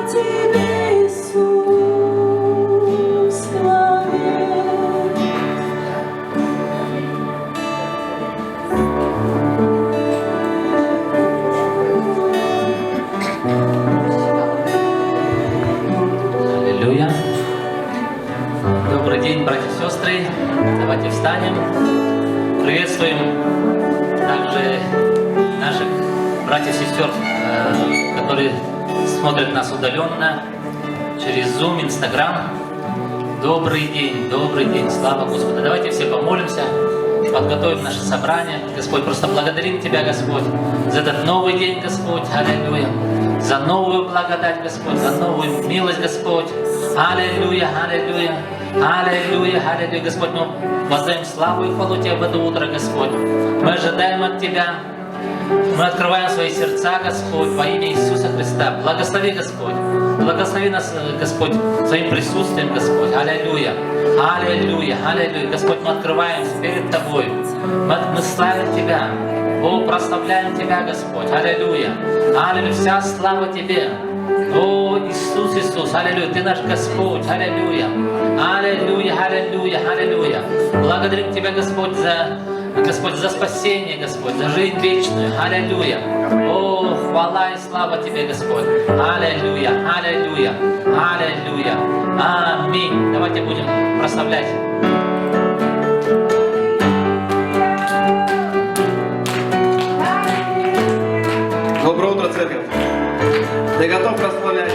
Тебе, Иисус, славен. Аллилуйя. Добрый день, братья и сестры. Давайте встанем. Приветствуем также наших братьев и сестер, которые смотрят нас удаленно через Zoom, Instagram. Добрый день, слава Господу. Давайте все помолимся, подготовим наше собрание. Господь, просто благодарим Тебя, Господь, за этот новый день, Господь, аллилуйя, за новую благодать, Господь, за новую милость, Господь, аллилуйя, аллилуйя, аллилуйя, аллилуйя, Господь, мы воздаем славу и хвалу Тебе в это утро, Господь. Мы ожидаем от Тебя. Мы открываем свои сердца, Господь, во имя Иисуса Христа. Благослови, Господь. Благослови нас, Господь, своим присутствием, Господь. Аллилуйя. Аллилуйя. Аллилуйя. Господь, мы открываемся перед Тобой. Мы славим Тебя. О, прославляем Тебя, Господь. Аллилуйя. Аллилуйя. Вся слава Тебе. О, Иисус, Иисус. Аллилуйя. Ты наш Господь. Аллилуйя. Аллилуйя. Аллилуйя. Аллилуйя. Благодарим Тебя, Господь, Господь, за спасение, Господь, за жизнь вечную. Аллилуйя. О, хвала и слава Тебе, Господь. Аллилуйя, аллилуйя, аллилуйя. Аминь. Давайте будем прославлять. Доброе утро, церковь. Ты готов прославлять?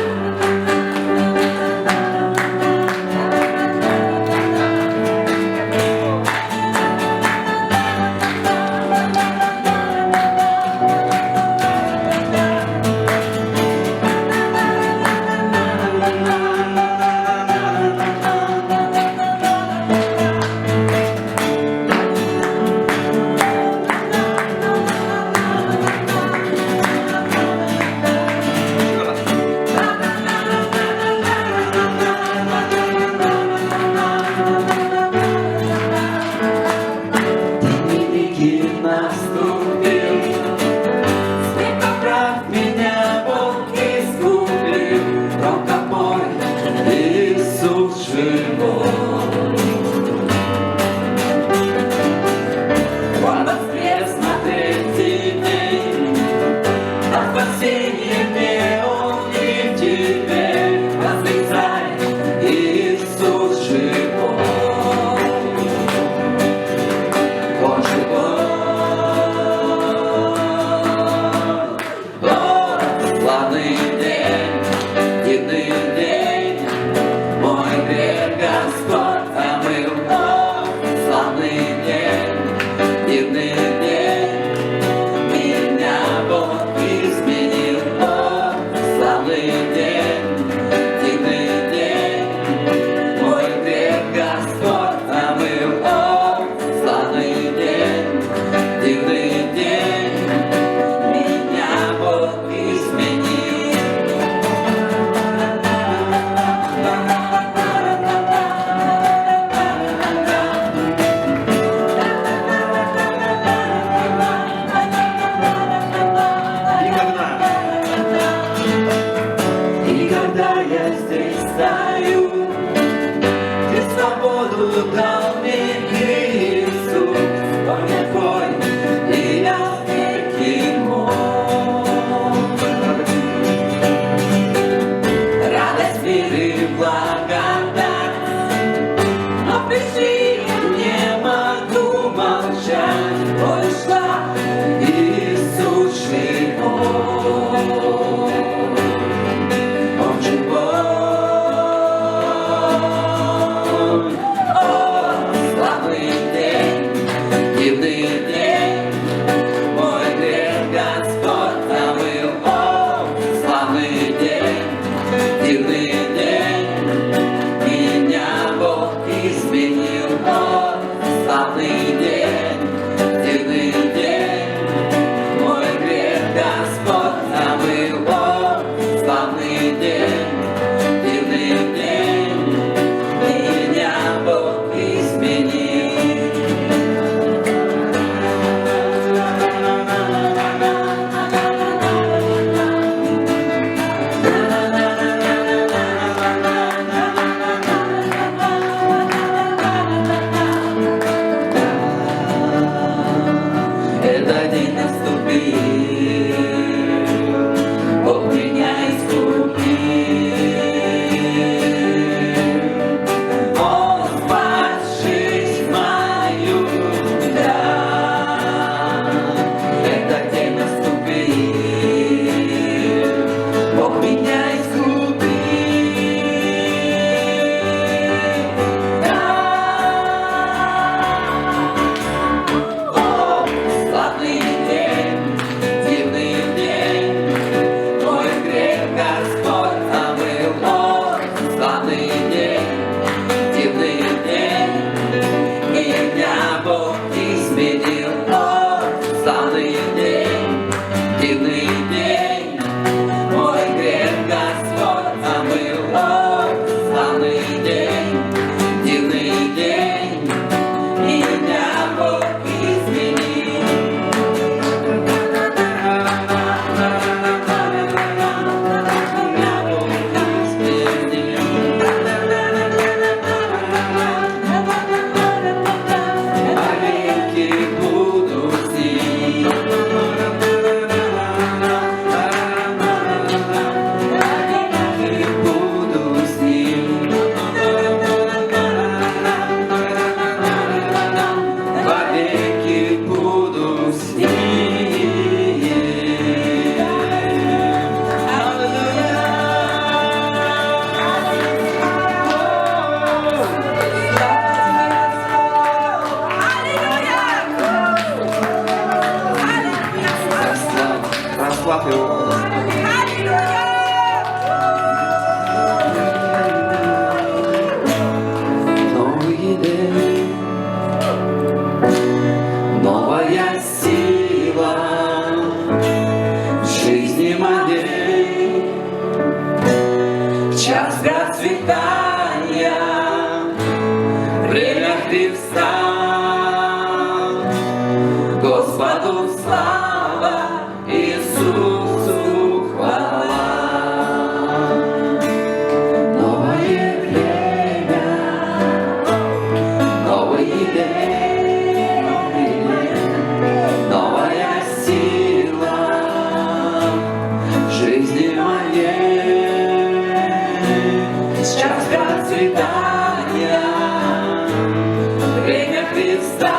Oh час процветания, время Христа. Господу слава, Иисусу хвала. Новое время, новый день, новая сила в жизни моей. Час процветания, время Христа.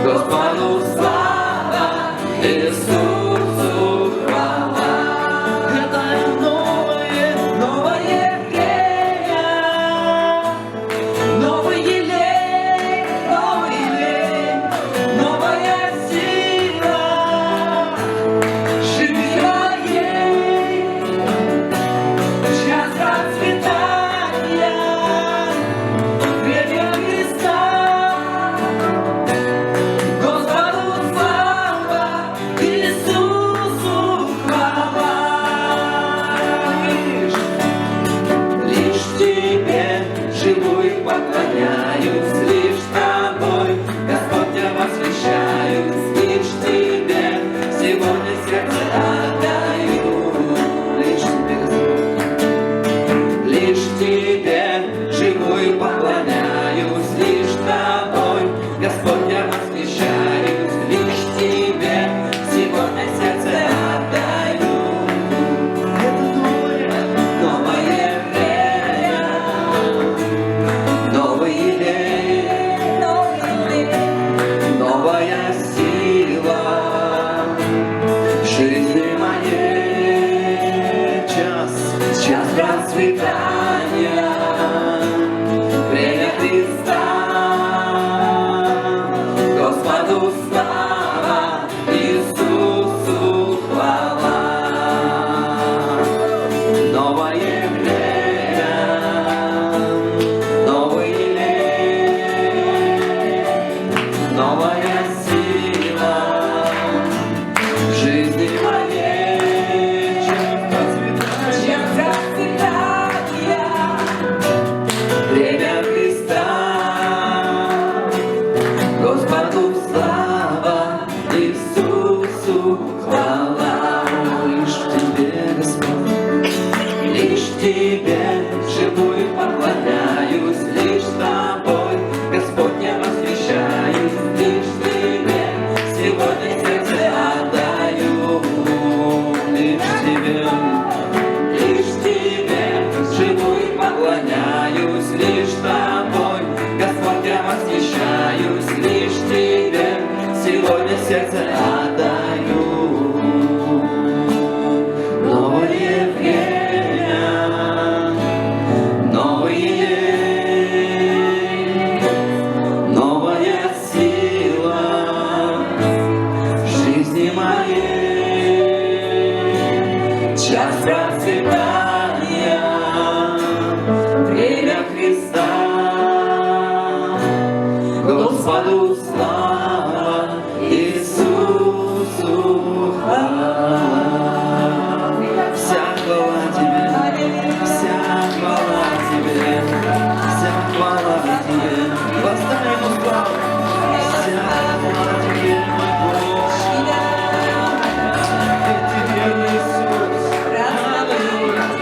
Господу слава, Иисусу хвала. Это новое время, новый день, новая сила в жизни моей. Час процветания, время Христа. Господу слава, Иисусу хвала. Лишь Тебе живу и поклоняюсь, лишь Тобой, Господь, я восхищаюсь, лишь Тебе сегодня сердце отдаю. Лишь Тебе, Господь, лишь Тебе живу и поклоняюсь, лишь Тобой, Господь, я восхищаюсь, лишь Тебе сегодня сердце отдаю. Это новое время, новый день, новая сила в жизни моей. Час процветания, время Христа. Господу слава, Иисусу хвала. Новое время, новый день, новая сила в жизни моей. Час процветания, время Христа. Господу слава, Иисусу хвала. Лишь Тебе, Господь, лишь Тебе живу и поклоняюсь, лишь Тобой, Господь, я восхищаюсь, лишь Тебе сегодня сердце отдаю. Лишь Тебе живу и поклоняюсь, лишь Тобой, Господь, я восхищаюсь, лишь Тебе сегодня сердце отдаю. Новое время, новый день, новая сила в жизни моей. Час процветания, время Христа. Господу слава, Иисусу хвала. Вся хвала Тебе, вся хвала Тебе, вся хвала Тебе. Воздай Ему славу. Вся хвала Тебе, мой Бог. И Тебе, Иисус. Аллилуйя.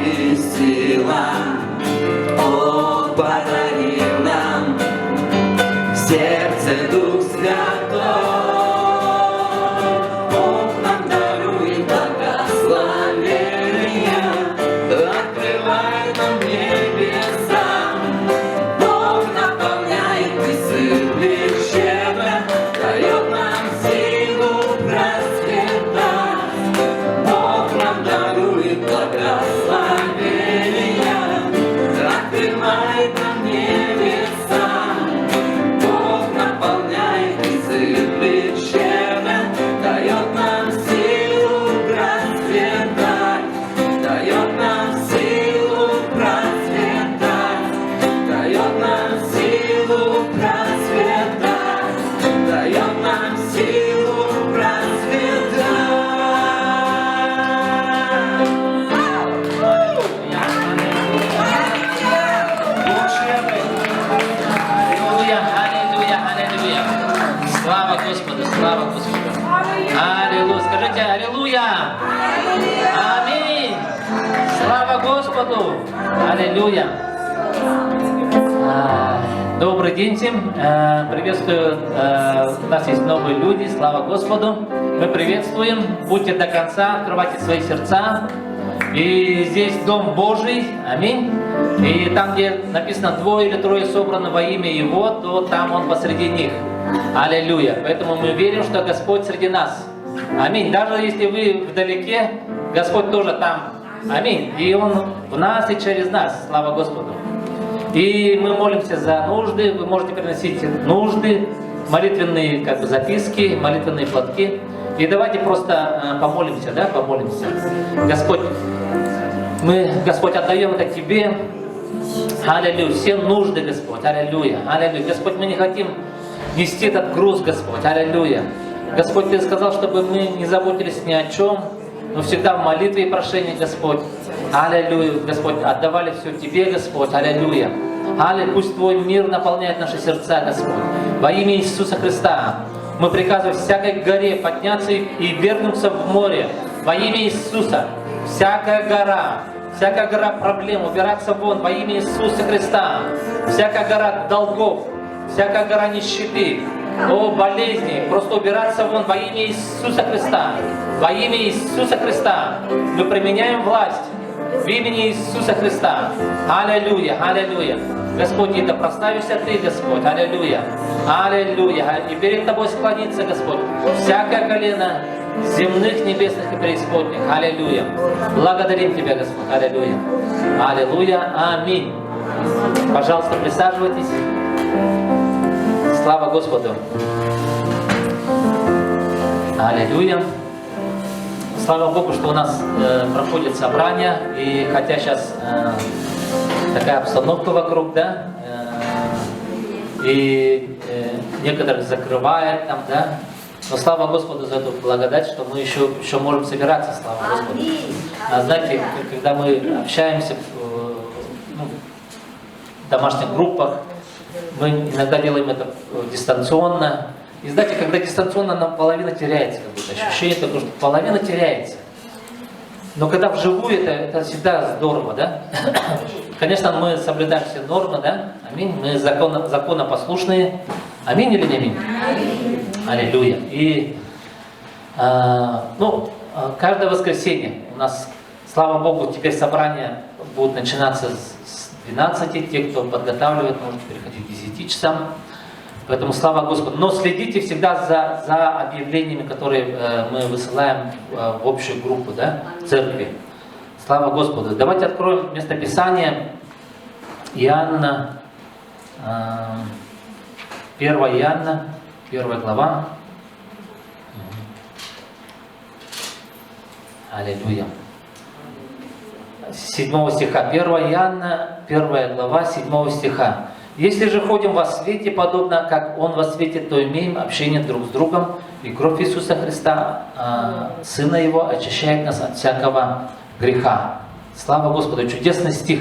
и сила. О, подари нам в сердце Дух Святой. Бог нам дарует благословения, открывай нам небеса. Бог наполняет и сыплет щедро, дает нам силу процветать. Бог нам дарует благословения, открывает нам небеса. Бог наполняет и сыплет щедро, дает нам силу процветать. Дает нам силу процветать. Дает нам силу процветать. Дает нам силу процветать. Бог щедрый. Аллилуйя, аллилуйя, аллилуйя. Слава Господу, слава Господу. Аллилуйя. Скажите аллилуйя. Аминь. Слава Господу. Аллилуйя. Добрый день всем. Приветствую. У нас есть новые люди. Слава Господу. Мы приветствуем. Будьте до конца. Открывайте свои сердца. И здесь Дом Божий. Аминь. И там, где написано 2 или 3 собраны во имя Его, то там Он посреди них. Аллилуйя. Поэтому мы верим, что Господь среди нас. Аминь. Даже если вы вдалеке, Господь тоже там. Аминь. И Он в нас и через нас. Слава Господу. И мы молимся за нужды. Вы можете приносить нужды, молитвенные записки, молитвенные платки. И давайте просто помолимся, да, помолимся. Господь, Господь, отдаем это Тебе. Аллилуйя. Все нужды, Господь. Аллилуйя. Аллилуйя. Господь, мы не хотим нести этот груз, Господь. Аллилуйя. Господь, Ты сказал, чтобы мы не заботились ни о чем, но всегда в молитве и прошении, Господь. Аллилуйя. Господь, отдавали все Тебе, Господь. Аллилуйя. Аллилуйя. Пусть Твой мир наполняет наши сердца, Господь. Во имя Иисуса Христа. Мы приказываем всякой горе подняться и вернуться в море. Во имя Иисуса. Всякая гора проблем убираться вон во имя Иисуса Христа. Всякая гора долгов, всякая гора нищеты, болезни, просто убираться вон во имя Иисуса Христа. Во имя Иисуса Христа мы применяем власть в имени Иисуса Христа. Аллилуйя, аллилуйя. Господь, и да прославишься Ты, Господь. Аллилуйя, аллилуйя. И перед Тобой склонится, Господь, всякое колено земных, небесных и преисподних. Аллилуйя. Благодарим Тебя, Господь. Аллилуйя. Аллилуйя. Аминь. Пожалуйста, присаживайтесь. Слава Господу. Аллилуйя. Слава Богу, что у нас проходит собрание. И хотя сейчас такая обстановка вокруг, да, и некоторых закрывает там, да. Но слава Господу за эту благодать, что мы еще можем собираться, слава Господу. А знаете, когда мы общаемся в домашних группах, мы иногда делаем это дистанционно. И знаете, когда дистанционно, нам половина теряется, как будто ощущение такое, что половина теряется. Но когда вживую, это всегда здорово, да? Конечно, мы соблюдаем все нормы, да? Аминь. Мы законопослушные. Аминь или не аминь? Аллилуйя. И каждое воскресенье у нас, слава Богу, теперь собрания будут начинаться с 12. Те, кто подготавливает, может переходить к 10 часам. Поэтому слава Господу. Но следите всегда за объявлениями, которые мы высылаем в общую группу, да, в церкви. Слава Господу. Давайте откроем местописание Иоанна, 1 Иоанна, 1 глава. Аллилуйя. 7 стиха. 1 Иоанна, 1 глава, 7 стиха. «Если же ходим во свете, подобно как Он во свете, то имеем общение друг с другом, и кровь Иисуса Христа, Сына Его, очищает нас от всякого греха». Слава Господу! Чудесный стих.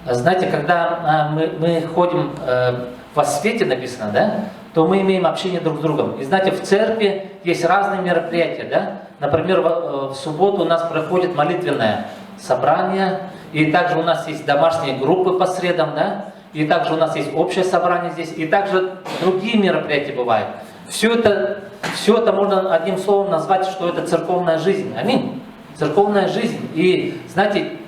Знаете, когда мы ходим во свете, написано, да, то мы имеем общение друг с другом. И знаете, в церкви есть разные мероприятия, да? Например, в субботу у нас проходит молитвенное собрание, И также у нас есть домашние группы по средам, да? И также у нас есть общее собрание здесь, и также другие мероприятия бывают. Все это можно одним словом назвать, что это церковная жизнь. Аминь. Церковная жизнь. И знаете,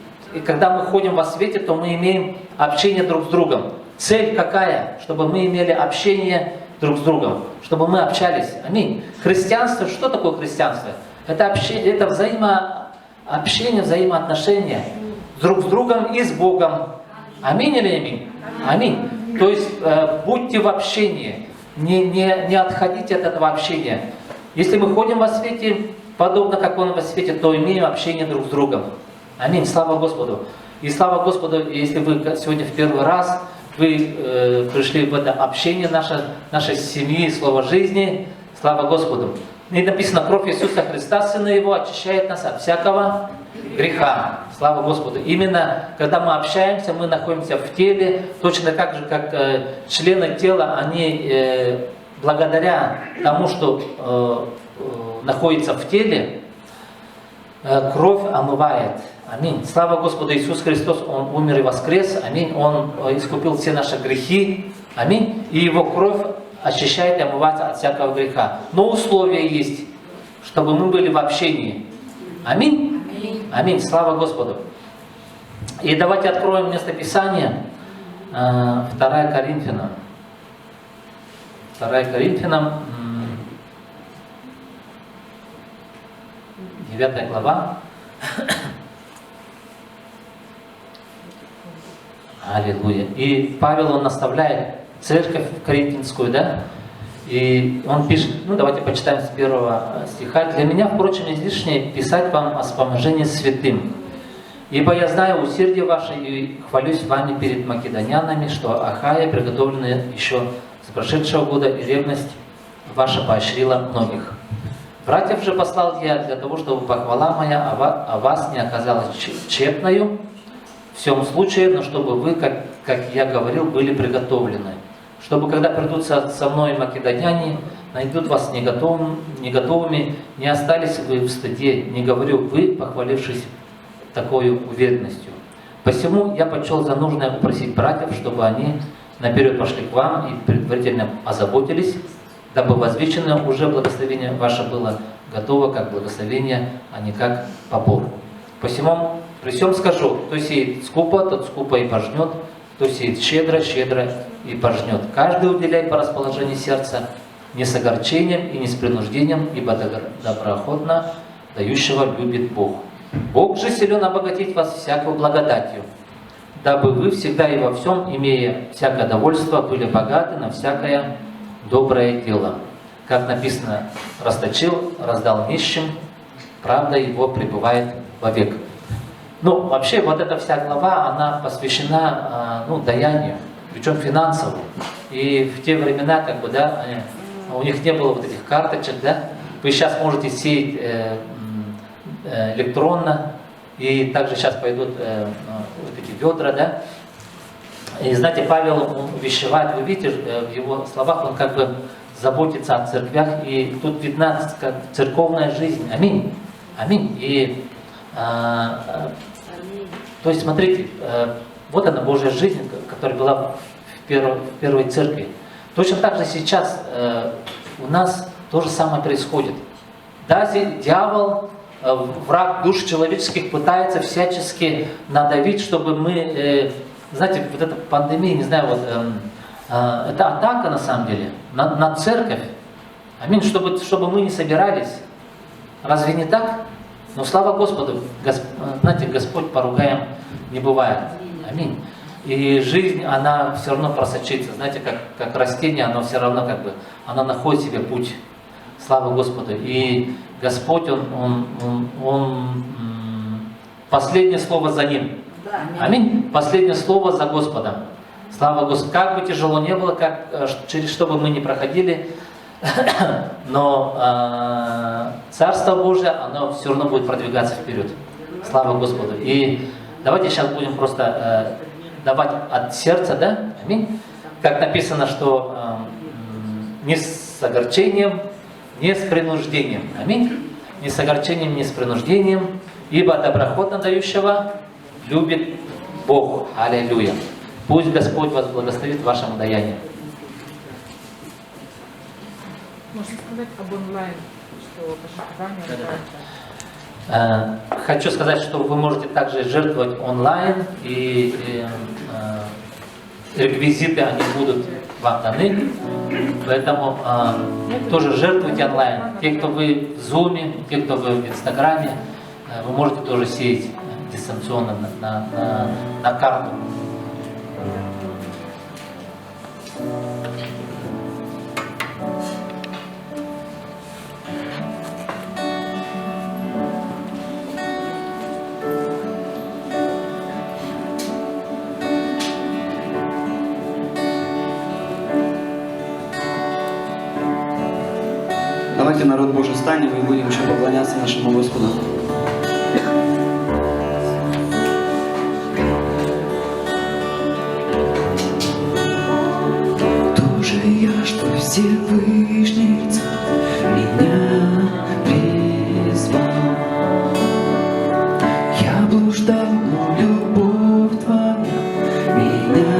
когда мы ходим во свете, то мы имеем общение друг с другом. Цель какая? Чтобы мы имели общение друг с другом, чтобы мы общались. Аминь. Христианство, что такое христианство? Это общение, это взаимообщение, взаимоотношения друг с другом и с Богом. Аминь или аминь? Аминь. То есть будьте в общении, не отходите от этого общения. Если мы ходим во свете, подобно как Он во свете, то имеем общение друг с другом. Аминь. Слава Господу. И слава Господу, если вы сегодня в первый раз вы пришли в это общение нашей семьи, Слова жизни, слава Господу. И написано, кровь Иисуса Христа, Сына Его, очищает нас от всякого греха. Слава Господу. Именно когда мы общаемся, мы находимся в теле, точно так же, как члены тела, они благодаря тому, что находится в теле, кровь омывает. Аминь. Слава Господу, Иисус Христос, Он умер и воскрес. Аминь. Он искупил все наши грехи. Аминь. И Его кровь очищает и омывает от всякого греха. Но условия есть, чтобы мы были в общении. Аминь. Аминь. Слава Господу. И давайте откроем местописание 2 Коринфянам. 2 Коринфянам 9 глава. Аллилуйя. И Павел, он наставляет церковь коринфянскую, да? И он пишет, давайте почитаем с 1 стиха. «Для меня, впрочем, излишне писать вам о вспоможении святым. Ибо я знаю усердие ваше и хвалюсь вами перед македонянами, что Ахая, приготовленная еще с прошедшего года, и ревность ваша поощрила многих. Братьев же послал я для того, чтобы похвала моя о вас не оказалась тщетною, в всем случае, но чтобы вы, как я говорил, были приготовлены. Чтобы, когда придут со мной македоняне, найдут вас не готовыми, не остались вы в стыде, не говорю вы, похвалившись такой уверенностью. Посему я почел за нужное упросить братьев, чтобы они наперед пошли к вам и предварительно озаботились, дабы возвещенное уже благословение ваше было готово как благословение, а не как побор. Посему при всем скажу, кто сеет скупо, тот скупо и пожнет, кто сеет щедро, щедро и пожнет. Каждый уделяй по расположению сердца, не с огорчением и не с принуждением, ибо доброохотно дающего любит Бог. Бог же силен обогатить вас всякую благодатью, дабы вы всегда и во всем, имея всякое довольство, были богаты на всякое доброе дело. Как написано, расточил, раздал нищим, правда его пребывает вовек». Вообще, вот эта вся глава, она посвящена даянию, причем финансовому. И в те времена, у них не было вот этих карточек, да? Вы сейчас можете сеять электронно, и также сейчас пойдут вот эти ведра, да? И знаете, Павел увещевает, вы видите, в его словах, он заботится о церквях, и тут видна церковная жизнь. Аминь. Аминь. И то есть, смотрите, вот она Божья жизнь, которая была в первой церкви. Точно так же сейчас у нас то же самое происходит. Да, дьявол, враг душ человеческих, пытается всячески надавить, чтобы мы, знаете, вот эта пандемия, не знаю, это атака на самом деле на церковь. Аминь, чтобы мы не собирались. Разве не так? Но слава Господу, знаете, Господь поругаем не бывает. Аминь. И жизнь, она все равно просочится. Знаете, как растение, оно все равно оно находит себе путь. Слава Господу. И Господь, Он последнее слово за Ним. Аминь. Последнее слово за Господом. Слава Господу. Как бы тяжело не было, через что бы мы ни проходили, но Царство Божие, оно все равно будет продвигаться вперед. Слава Господу. И давайте сейчас будем просто давать от сердца, да? Аминь. Как написано, что не с огорчением, не с принуждением. Аминь. Не с огорчением, не с принуждением, ибо доброохотно дающего любит Бог. Аллилуйя. Пусть Господь вас благословит в вашем даянии. Можно сказать об онлайн, что пожертвование Хочу сказать, что вы можете также жертвовать онлайн, и реквизиты они будут вам даны. Поэтому тоже жертвуйте онлайн. Те, кто вы в Zoom, те, кто вы в Инстаграме, вы можете тоже сеять дистанционно на карту. Давайте, народ Божий, встанем и будем еще поклоняться нашему Господу. Кто же я, что Всевышний меня призвал? Я блуждал, но любовь твоя меня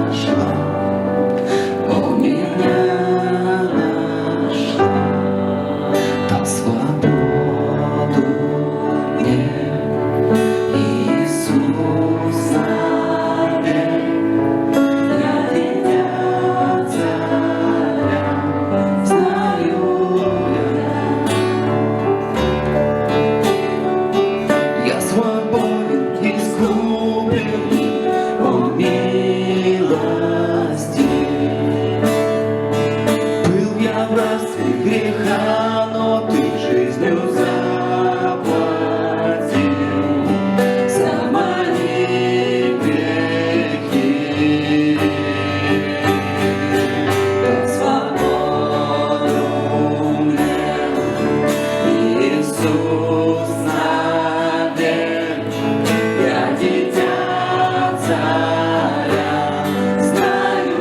нашла. О, меня нашла. Дал свободу мне Иисус навек. Я дитя царя, знаю я свободен, искуплен, о милости. Был я в рабстве греха, но ты жизнью заплатил за мои грехи. Дал свободу мне Иисус навек. Я дитя царя, знаю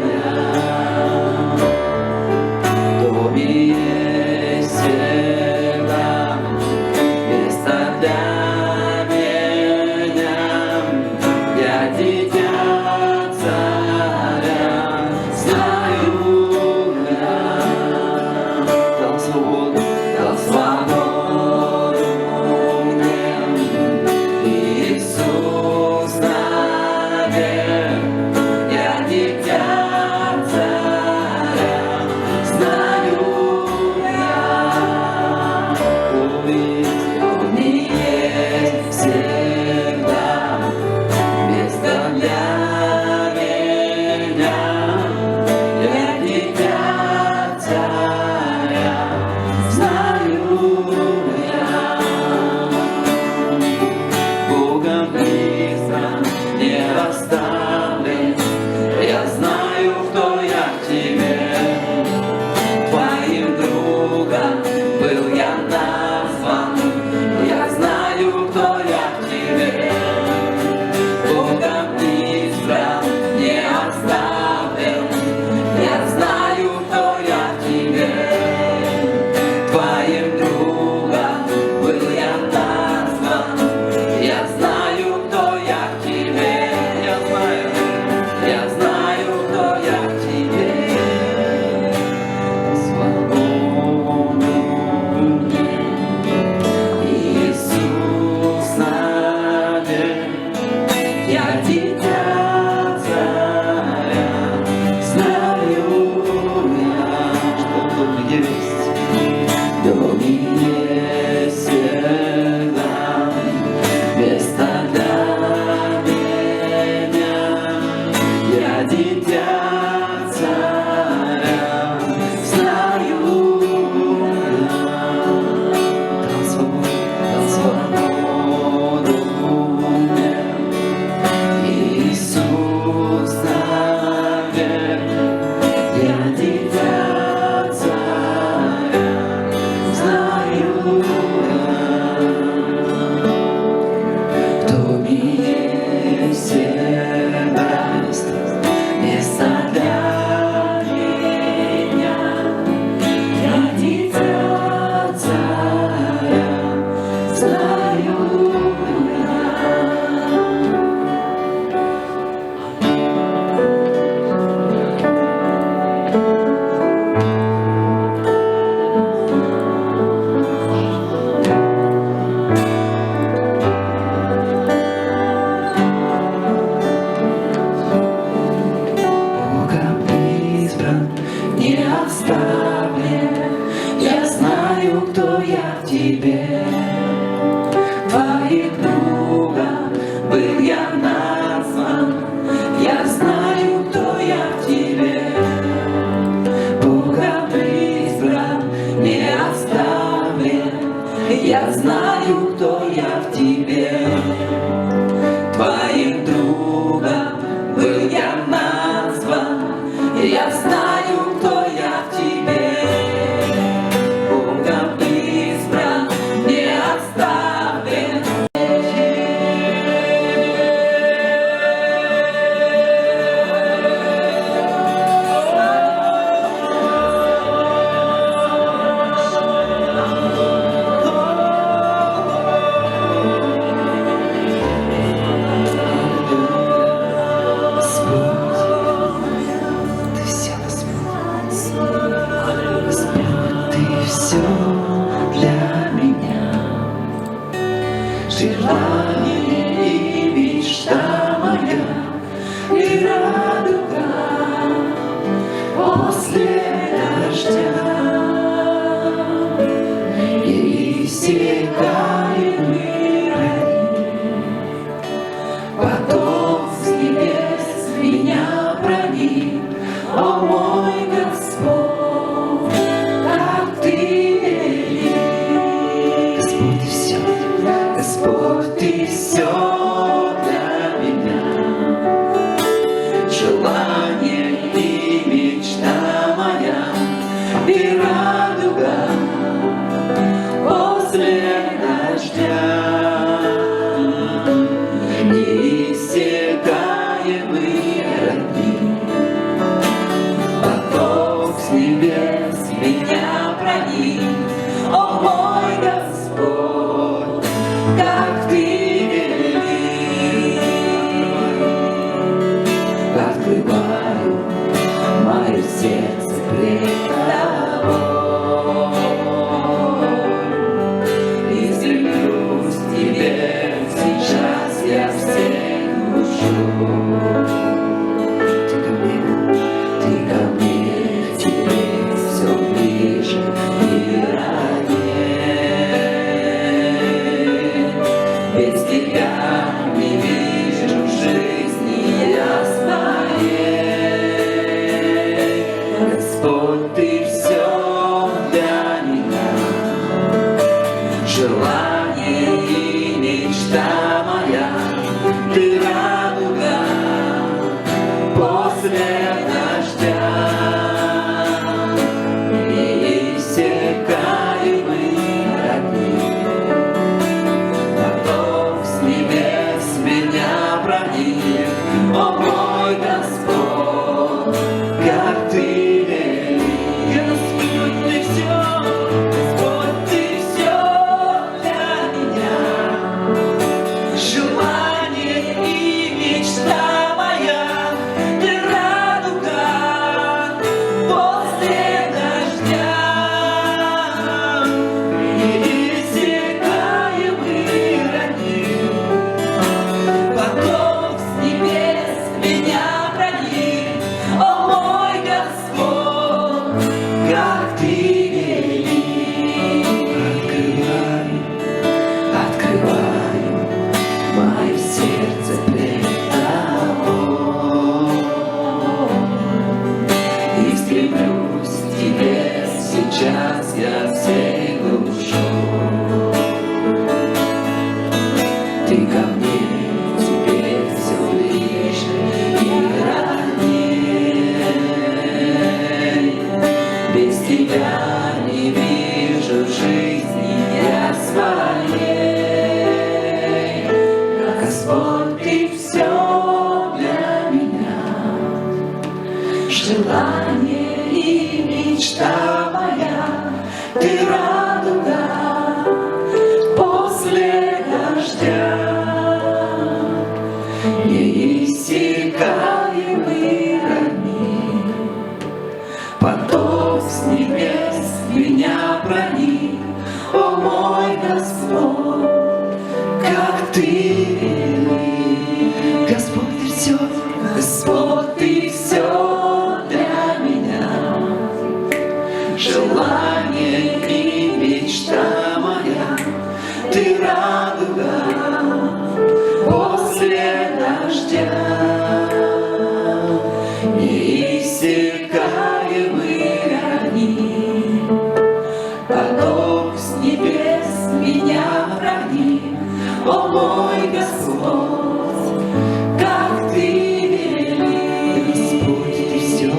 я. В доме есть всегда место для меня. Я дитя царя, знаю я. Дал свободу мне Иисус навек. Я дитя царя, знаю я. Он не есть всегда место для меня. Я дитя царя, знаю я. Богом избран, не оставлен. Я знаю, кто я в тебе. Твоим другом был я назван. Я знаю, кто я в тебе. Богом избран, не оставлен. Я знаю, кто я в тебе. Твоим другом был я назван. Я знаю, кто я в тебе. Я знаю, кто я в тебе. Свободу мне Иисус навек. Я дитя царя, знаю я. Что в доме есть? В доме есть всегда место для меня. Я дитя царя, знаю я. Дал свободу мне Иисус навек. Я дитя царя, знаю я. В доме есть всегда место для меня. Я дитя царя, знаю желание и мечта моя, ты радуга после дождя. Иссякаемый родник, поток с небес меня проник, о мой Господь, как ты велик. Господь, ты все для меня, желание и мечта моя, ты радуга после дождя. Неиссякаемый родник, поток с небес меня проник, о мой Господь, как ты велик. Открываю мое сердце пред тобой и стремлюсь к тебе, сейчас я всей душой. Ты ко мне теперь все ближе и ранее. Без тебя не вижу жизни я своей. Господь, ты все для меня, желание и мечта моя, ты радуга после дождя. Неиссякаемый родник, поток с небес меня проник, о мой Господь, как ты велик. Господь, ты все для меня, желание и мечта моя, ты радуга после дождя. Неиссякаемый родник, поток с небес меня проник, о мой Господь, как ты велик. Открываю мое сердце пред тобой и стремлюсь к тебе, сейчас я всей душой. Ты ко мне теперь все ближе и ранее. Без тебя не вижу жизни я своей. Господь, ты все для меня, желание и мечта моя, ты радуга после дождя. Неиссякаемый родник, поток с небес меня проник, о мой Господь, как ты велик. Господь, ты все, Господь, ты все для меня, желание и мечта моя, ты радуга после дождя. Неиссякаемый родник, поток с небес меня проник, о мой Господь, как ты велик. Господь, ты все,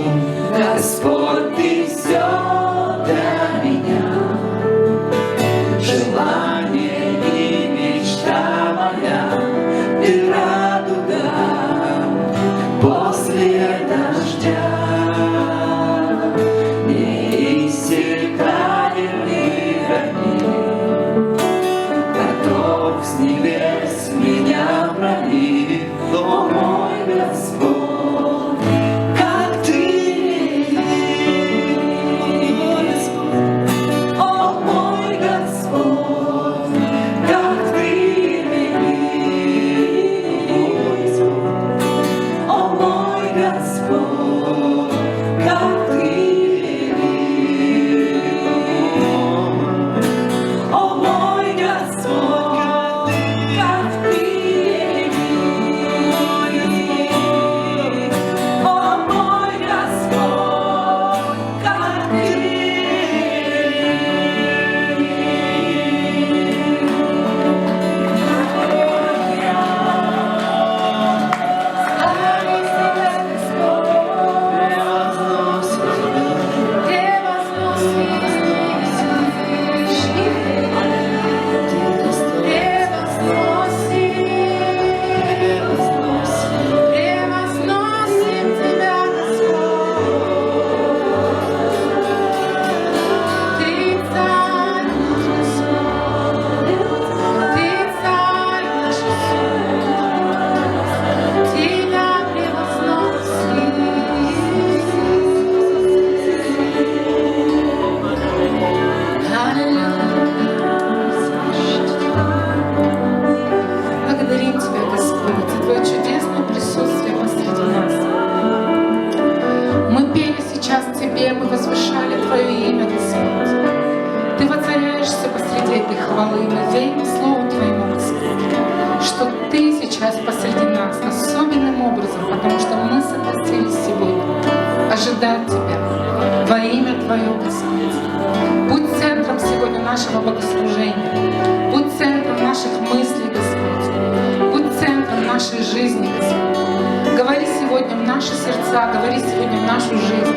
Господь, ты все для меня, желание и мечта моя, ты радуга после дождя. Неиссякаемый родник, поток с небес меня благодарим Тебя, Господь, за Твое чудесное присутствие посреди нас. Мы пели сейчас Тебе, мы возвышали Твое имя, Господь. Ты воцаряешься посреди этой хвалы, мы верим Слову Твоему, Господь, что Ты сейчас посреди нас особенным образом, потому что мы согласились сегодня ожидать Тебя во имя Твое, Господь. Будь центром сегодня нашего богослужения, будь центром наших мыслей, Господь, будь центром нашей жизни, Господь. Говори сегодня в наши сердца, говори сегодня в нашу жизнь.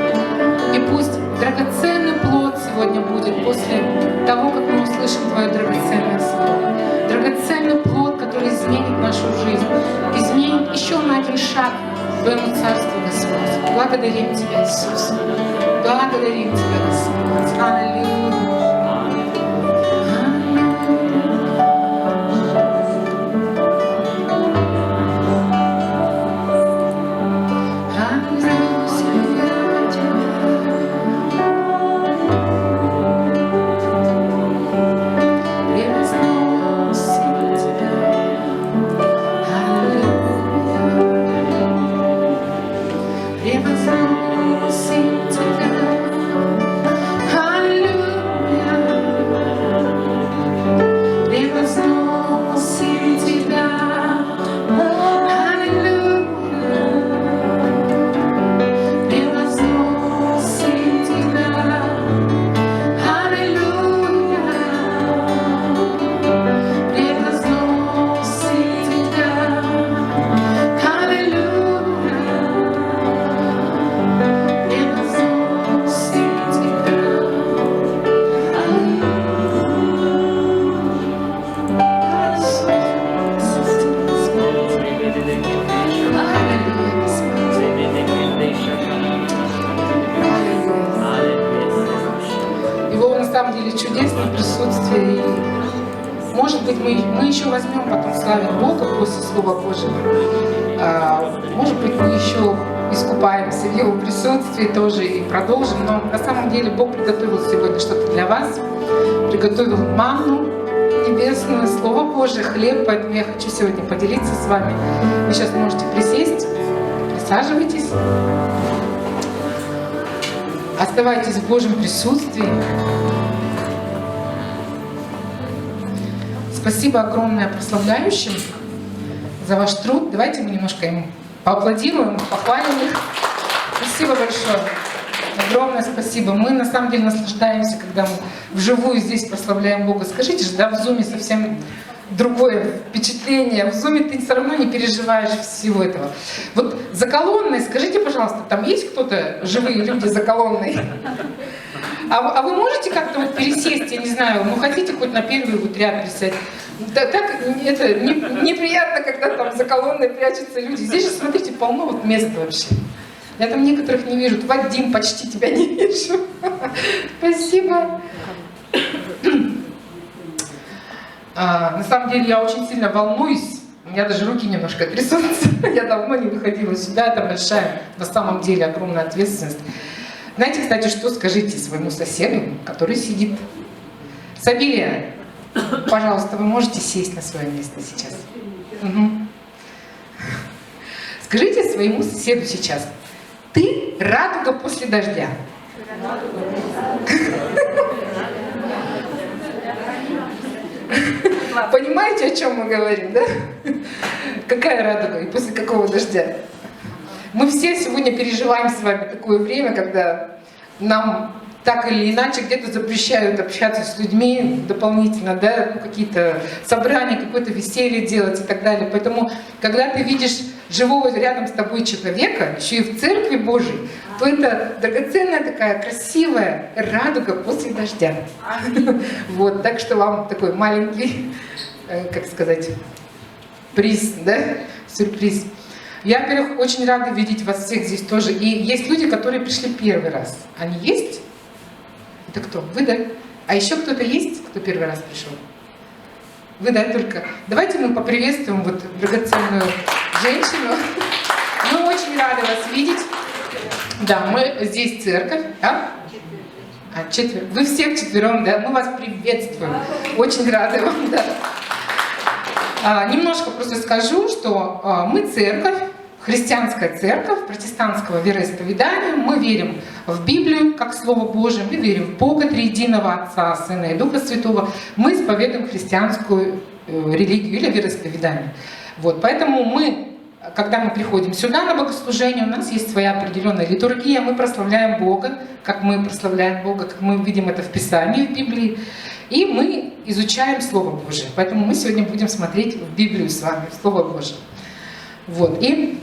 И пусть драгоценный плод сегодня будет после того, как мы услышим Твое драгоценное Слово. Драгоценный плод, который изменит нашу жизнь, изменит еще на один шаг к Твоему Царству, Господь. Благодарим Тебя, Иисус. Благодарим Тебя, Господь. Аллилуйя. Чудесное присутствие. И, может быть, мы еще возьмем потом славить Бога после Слова Божьего. Может быть, мы еще искупаемся в Его присутствии тоже и продолжим. Но на самом деле Бог приготовил сегодня что-то для вас. Приготовил манну небесную, Слово Божие, хлеб. Поэтому я хочу сегодня поделиться с вами. Вы сейчас можете присесть, присаживайтесь. Оставайтесь в Божьем присутствии. Спасибо огромное прославляющим за ваш труд. Давайте мы немножко им поаплодируем, похвалим их. Спасибо большое. Огромное спасибо. Мы на самом деле наслаждаемся, когда мы вживую здесь прославляем Бога. Скажите же, да, в Зуме совсем другое впечатление. В Зуме ты все равно не переживаешь всего этого. Вот за колонной, скажите, пожалуйста, там есть кто-то, живые люди за колонной? А вы можете как-то вот пересесть, я не знаю, ну хотите хоть на первый вот ряд присесть? Да, так это неприятно, когда там за колонной прячутся люди. Здесь же, смотрите, полно вот места вообще. Я там некоторых не вижу. Вадим, почти тебя не вижу. Спасибо. На самом деле я очень сильно волнуюсь. У меня даже руки немножко трясутся. Я давно не выходила сюда. Это большая, на самом деле, огромная ответственность. Знаете, кстати, что скажите своему соседу, который сидит? Сабилия, пожалуйста, вы можете сесть на свое место сейчас? Угу. Скажите своему соседу сейчас: ты радуга после дождя. Понимаете, о чем мы говорим, да? Какая радуга и после какого дождя? Мы все сегодня переживаем с вами такое время, когда нам так или иначе где-то запрещают общаться с людьми дополнительно, да, ну, какие-то собрания, какое-то веселье делать и так далее. Поэтому, когда ты видишь живого рядом с тобой человека, еще и в Церкви Божией, то это драгоценная такая красивая радуга после дождя. Вот, так что вам такой маленький, как сказать, приз, да, сюрприз. Я, во-первых, очень рада видеть вас всех здесь тоже. И есть люди, которые пришли первый раз. Они есть? Это кто? Вы, да? А еще кто-то есть, кто первый раз пришел? Вы, да, только? Давайте мы поприветствуем вот драгоценную женщину. Мы очень рады вас видеть. Да, мы здесь церковь. А? Четверо. Вы все вчетвером, да? Мы вас приветствуем. Очень рады вам, да. Немножко просто скажу, что мы церковь, христианская церковь протестантского вероисповедания. Мы верим в Библию как Слово Божие, мы верим в Бога Триединого, Отца, Сына и Духа Святого. Мы исповедуем христианскую религию или вероисповедание. Вот, поэтому мы, когда мы приходим сюда на богослужение, у нас есть своя определенная литургия, мы прославляем Бога, как мы прославляем Бога, как мы видим это в Писании, в Библии, и мы изучаем Слово Божие. Поэтому мы сегодня будем смотреть в Библию с вами, в Слово Божие. Вот, и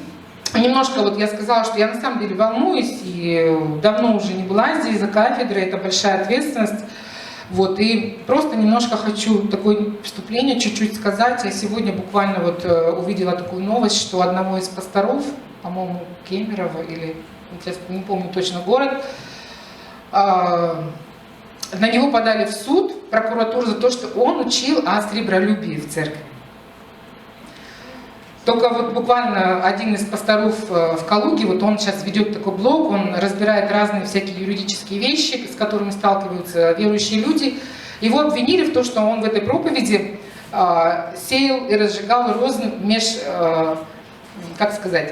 немножко вот я сказала, что я на самом деле волнуюсь, и давно уже не была здесь за кафедрой, это большая ответственность. Вот, и просто немножко хочу такое вступление чуть-чуть сказать. Я сегодня буквально вот увидела такую новость, что одного из пасторов, по-моему, Кемерово, или сейчас не помню точно город, на него подали в суд, прокуратуру, за то, что он учил о сребролюбии в церкви. Только вот буквально один из пасторов в Калуге, вот он сейчас ведет такой блог, он разбирает разные всякие юридические вещи, с которыми сталкиваются верующие люди. Его обвинили в том, что он в этой проповеди сеял и разжигал рознь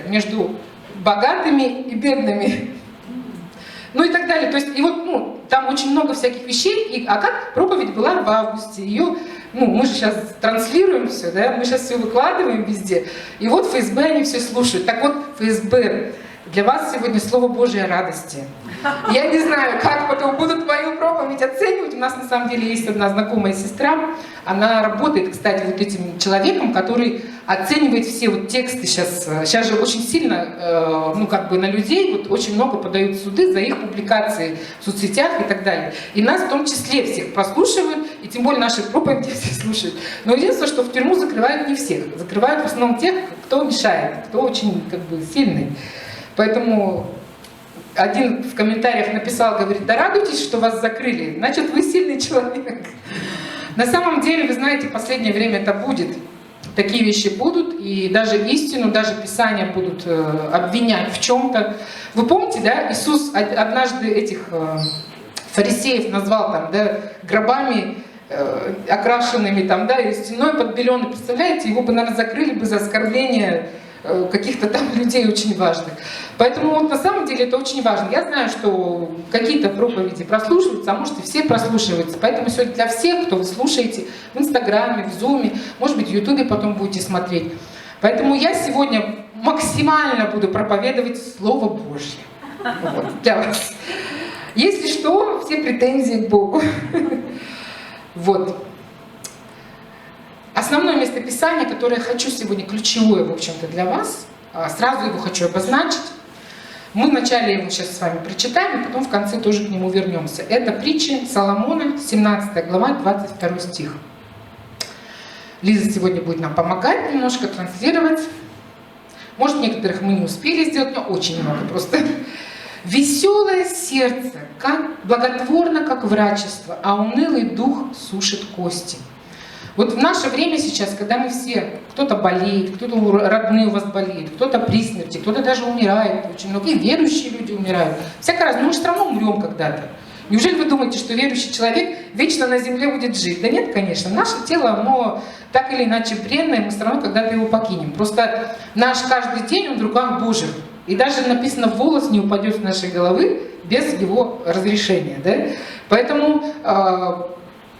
между богатыми и бедными. Ну и так далее. То есть, и вот, там очень много всяких вещей. А как проповедь была в августе, ее, мы же сейчас транслируем все, да, мы сейчас все выкладываем везде. И вот ФСБ они все слушают. Так вот, ФСБ, для вас сегодня Слово Божие радости. Я не знаю, как потом будут мою проповедь оценивать. У нас на самом деле есть одна знакомая сестра, она работает, кстати, вот этим человеком, который оценивает все вот тексты сейчас. Сейчас же очень сильно, на людей вот очень много подают суды за их публикации в соцсетях и так далее. И нас в том числе всех прослушивают, и тем более наши проповеди все слушают. Но единственное, что в тюрьму закрывают не всех. Закрывают в основном тех, кто мешает, кто очень сильный. Поэтому один в комментариях написал, говорит: да радуйтесь, что вас закрыли, значит, вы сильный человек. На самом деле, вы знаете, в последнее время это будет. Такие вещи будут, и даже истину, даже Писания будут обвинять в чем-то. Вы помните, да, Иисус однажды этих фарисеев назвал гробами окрашенными, и стеной подбеленной. Представляете, его бы, наверное, закрыли бы за оскорбление каких-то там людей очень важных. Поэтому вот на самом деле это очень важно. Я знаю, что какие-то проповеди прослушиваются, а может и все прослушиваются. Поэтому сегодня для всех, кто вы слушаете в Инстаграме, в Зуме, может быть, в Ютубе потом будете смотреть. Поэтому я сегодня максимально буду проповедовать Слово Божье. Вот, для вас. Если что, все претензии к Богу. Вот. Основное местописание, которое я хочу сегодня, ключевое, в общем-то, для вас, сразу его хочу обозначить. Мы вначале его сейчас с вами прочитаем, и потом в конце тоже к нему вернемся. Это притча Соломона, 17 глава, 22 стих. Лиза сегодня будет нам помогать немножко, транслировать. Может, некоторых мы не успели сделать, но очень много просто. «Веселое сердце, как благотворно, как врачество, а унылый дух сушит кости». Вот в наше время сейчас, когда мы все, кто-то болеет, кто-то родные у вас болеют, кто-то при смерти, кто-то даже умирает, очень много, и верующие люди умирают. Всякое раз, мы же все равно умрем когда-то. Неужели вы думаете, что верующий человек вечно на земле будет жить? Да нет, конечно. Наше тело, оно так или иначе бренное, мы все равно когда-то его покинем. Просто наш каждый день, он в руках Божьих. И даже написано, волос не упадет с нашей головы без его разрешения. Да? Поэтому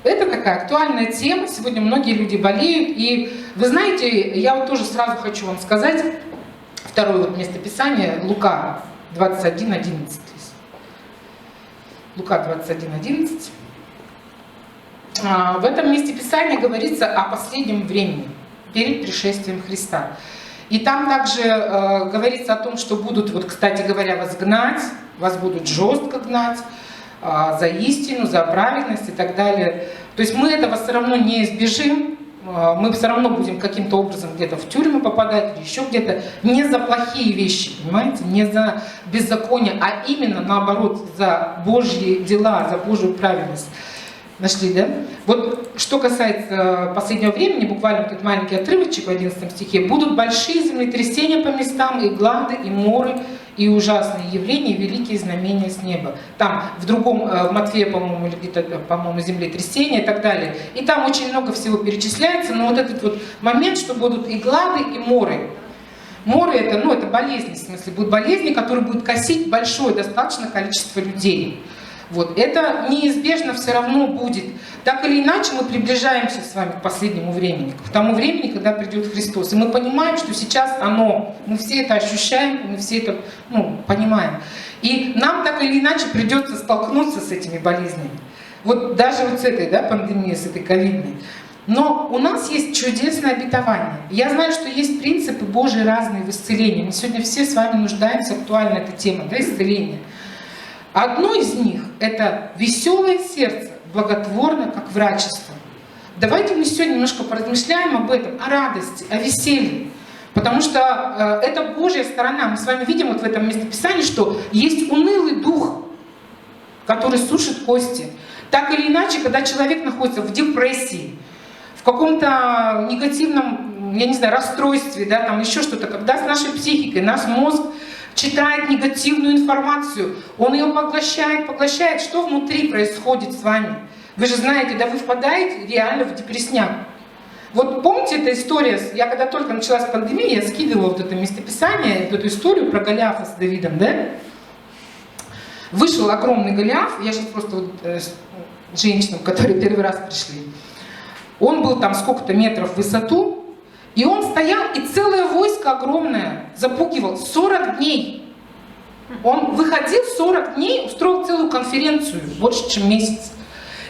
это такая актуальная тема. Сегодня многие люди болеют. И вы знаете, я вот тоже сразу хочу вам сказать, второе вот местописание, Лука 21:11. Лука 21:11. В этом месте Писания говорится о последнем времени, перед пришествием Христа. И там также говорится о том, что будут, вот, кстати говоря, вас гнать, вас будут жестко гнать за истину, за праведность и так далее. То есть мы этого все равно не избежим, мы все равно будем каким-то образом где-то в тюрьму попадать или еще где-то, не за плохие вещи, понимаете, не за беззаконие, а именно наоборот, за Божьи дела, за Божью праведность. Нашли, да? Вот что касается последнего времени, буквально вот этот маленький отрывочек в 11 стихе, будут большие землетрясения по местам, и глады, и моры, и ужасные явления, и великие знамения с неба. Там в другом, в Матфея, по-моему, или где-то, по-моему, землетрясения и так далее. И там очень много всего перечисляется, но вот этот вот момент, что будут и глады, и моры. Моры это, ну, это болезни, в смысле, будут болезни, которые будут косить большое достаточно количество людей. Вот. Это неизбежно все равно будет. Так или иначе мы приближаемся с вами к последнему времени, к тому времени, когда придет Христос. И мы понимаем, что сейчас оно, мы все это ощущаем, мы все это понимаем. И нам так или иначе придется столкнуться с этими болезнями. Вот даже вот с этой пандемией, с этой ковидной. Но у нас есть чудесное обетование. Я знаю, что есть принципы Божьи разные в исцелении. Мы сегодня все с вами нуждаемся, актуальна эта тема, исцеления. Одно из них – это веселое сердце, благотворно, как врачество. Давайте мы сегодня немножко поразмышляем об этом, о радости, о веселье. Потому что это Божья сторона. Мы с вами видим вот в этом местописании, что есть унылый дух, который сушит кости. Так или иначе, когда человек находится в депрессии, в каком-то негативном, я не знаю, расстройстве, там еще что-то, когда с нашей психикой, наш мозг читает негативную информацию, он ее поглощает, что внутри происходит с вами. Вы же знаете, вы впадаете реально в депрессняк. Вот помните эта история, я когда только началась пандемия, я скидывала вот это местописание, вот эту историю про Голиафа с Давидом, Вышел огромный Голиаф, я сейчас просто женщинам, которые первый раз пришли, он был там сколько-то метров в высоту, и он стоял, и целое войско огромное запугивал 40 дней. Он выходил 40 дней, устроил целую конференцию, больше, чем месяц.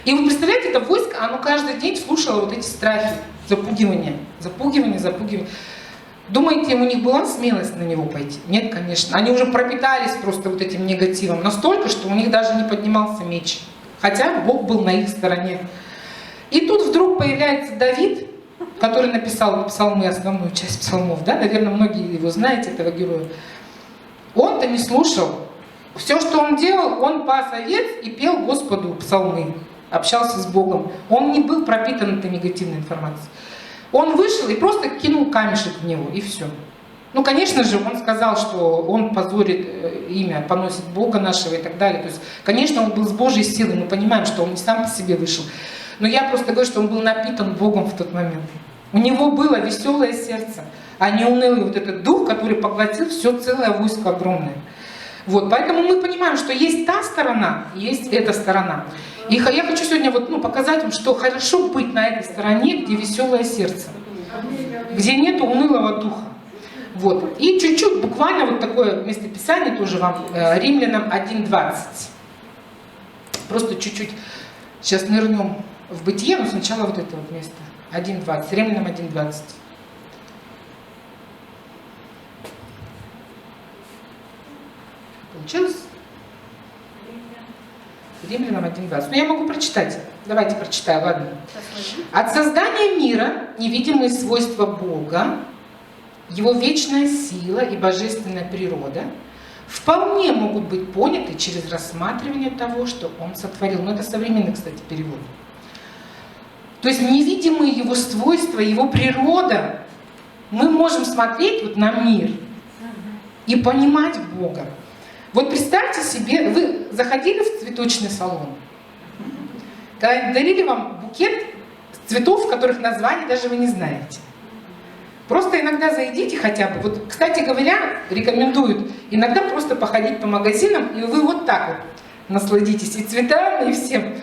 И вы представляете, это войско, оно каждый день слушало вот эти страхи, запугивания. Думаете, у них была смелость на него пойти? Нет, конечно. Они уже пропитались просто вот этим негативом настолько, что у них даже не поднимался меч. Хотя Бог был на их стороне. И тут вдруг появляется Давид, который написал псалмы, основную часть псалмов, наверное, многие его знаете, этого героя. Он-то не слушал. Все, что он делал, он пас овец и пел Господу псалмы, общался с Богом. Он не был пропитан этой негативной информацией. Он вышел и просто кинул камешек в него, и все. Ну, конечно же, он сказал, что он позорит имя, поносит Бога нашего и так далее. То есть, конечно, он был с Божьей силой, мы понимаем, что он не сам по себе вышел. Но я просто говорю, что он был напитан Богом в тот момент. У него было веселое сердце, а не унылый вот этот дух, который поглотил все целое войско огромное. Вот, поэтому мы понимаем, что есть та сторона, есть эта сторона. И я хочу сегодня показать вам, что хорошо быть на этой стороне, где веселое сердце, где нет унылого духа. Вот. И чуть-чуть, буквально вот такое местописание тоже вам, Римлянам 1:20. Просто чуть-чуть сейчас нырнем в бытие, но сначала вот это вот место. 1:20, Римлянам 1:20. Получилось? Римлянам 1:20. Ну, я могу прочитать. Давайте прочитаю, ладно. От создания мира невидимые свойства Бога, Его вечная сила и божественная природа вполне могут быть поняты через рассматривание того, что Он сотворил. Но это современный, кстати, перевод. То есть невидимые Его свойства, Его природа, мы можем смотреть на мир и понимать Бога. Вот представьте себе, вы заходили в цветочный салон, когда дарили вам букет цветов, которых названий даже вы не знаете. Просто иногда зайдите хотя бы. Вот, кстати говоря, рекомендуют иногда просто походить по магазинам, и вы вот так вот насладитесь и цветами, и всем.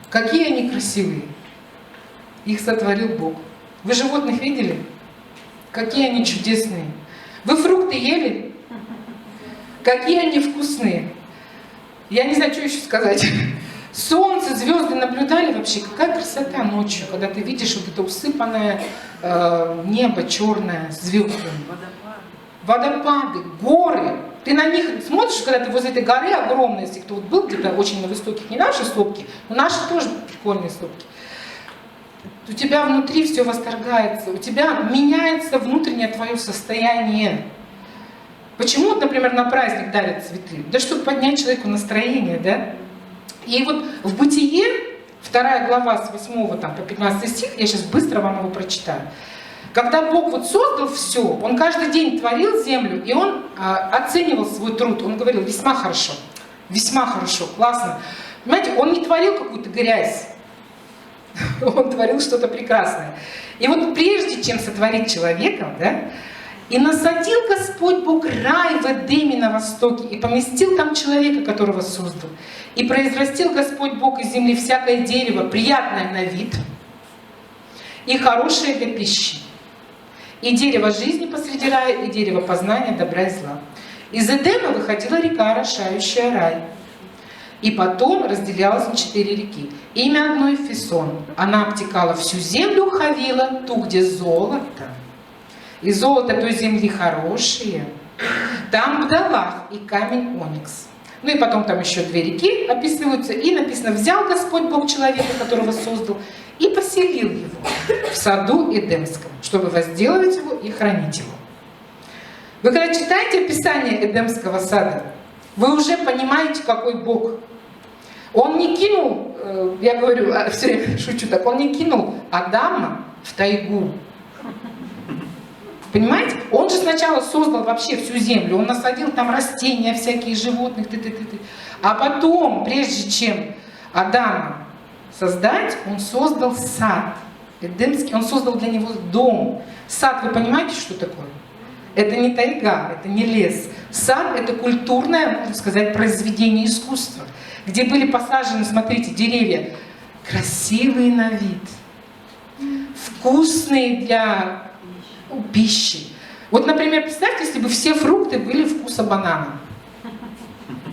Какие они красивые. Их сотворил Бог. Вы животных видели? Какие они чудесные. Вы фрукты ели? Какие они вкусные. Я не знаю, что еще сказать. Солнце, звезды наблюдали вообще. Какая красота ночью, когда ты видишь вот это усыпанное небо черное звездами. Водопады, горы. Ты на них смотришь, когда ты возле этой горы огромной, если кто был где-то очень на высоких, не наши сопки, но наши тоже прикольные сопки. У тебя внутри все восторгается, у тебя меняется внутреннее твое состояние. Почему, например, на праздник дарят цветы? Да чтобы поднять человеку настроение, да? И вот в Бытие, 2 глава с 8 по 15 стих, я сейчас быстро вам его прочитаю. Когда Бог вот создал все, Он каждый день творил землю, и Он оценивал свой труд. Он говорил: весьма хорошо, классно. Понимаете, Он не творил какую-то грязь, Он творил что-то прекрасное. И вот прежде чем сотворить человека, да, и насадил Господь Бог рай в Эдеме на востоке, и поместил там человека, которого создал. И произрастил Господь Бог из земли всякое дерево, приятное на вид и хорошее для пищи. И дерево жизни посреди рая, и дерево познания добра и зла. Из Эдема выходила река, орошающая рай. И потом разделялась на 4 реки. Имя одной Фисон. Она обтекала всю землю Хавила, ту, где золото. И золото той земли хорошее. Там Бдалах и камень Оникс. Ну и потом там еще 2 реки описываются. И написано: взял Господь Бог человека, которого создал, и поселил его в саду Эдемском, чтобы возделывать его и хранить его. Вы когда читаете описание Эдемского сада, вы уже понимаете, какой Бог. Он не кинул, я говорю, все время шучу так, Он не кинул Адама в тайгу. Понимаете? Он же сначала создал вообще всю землю, Он насадил там растения, всякие животных, а потом, прежде чем Адама создать, Он создал сад Эдемский, Он создал для него дом. Сад, вы понимаете, что такое? Это не тайга, это не лес. Сад — это культурное, можно сказать, произведение искусства, где были посажены, смотрите, деревья красивые на вид, вкусные для пищи. Вот, например, представьте, если бы все фрукты были вкуса банана.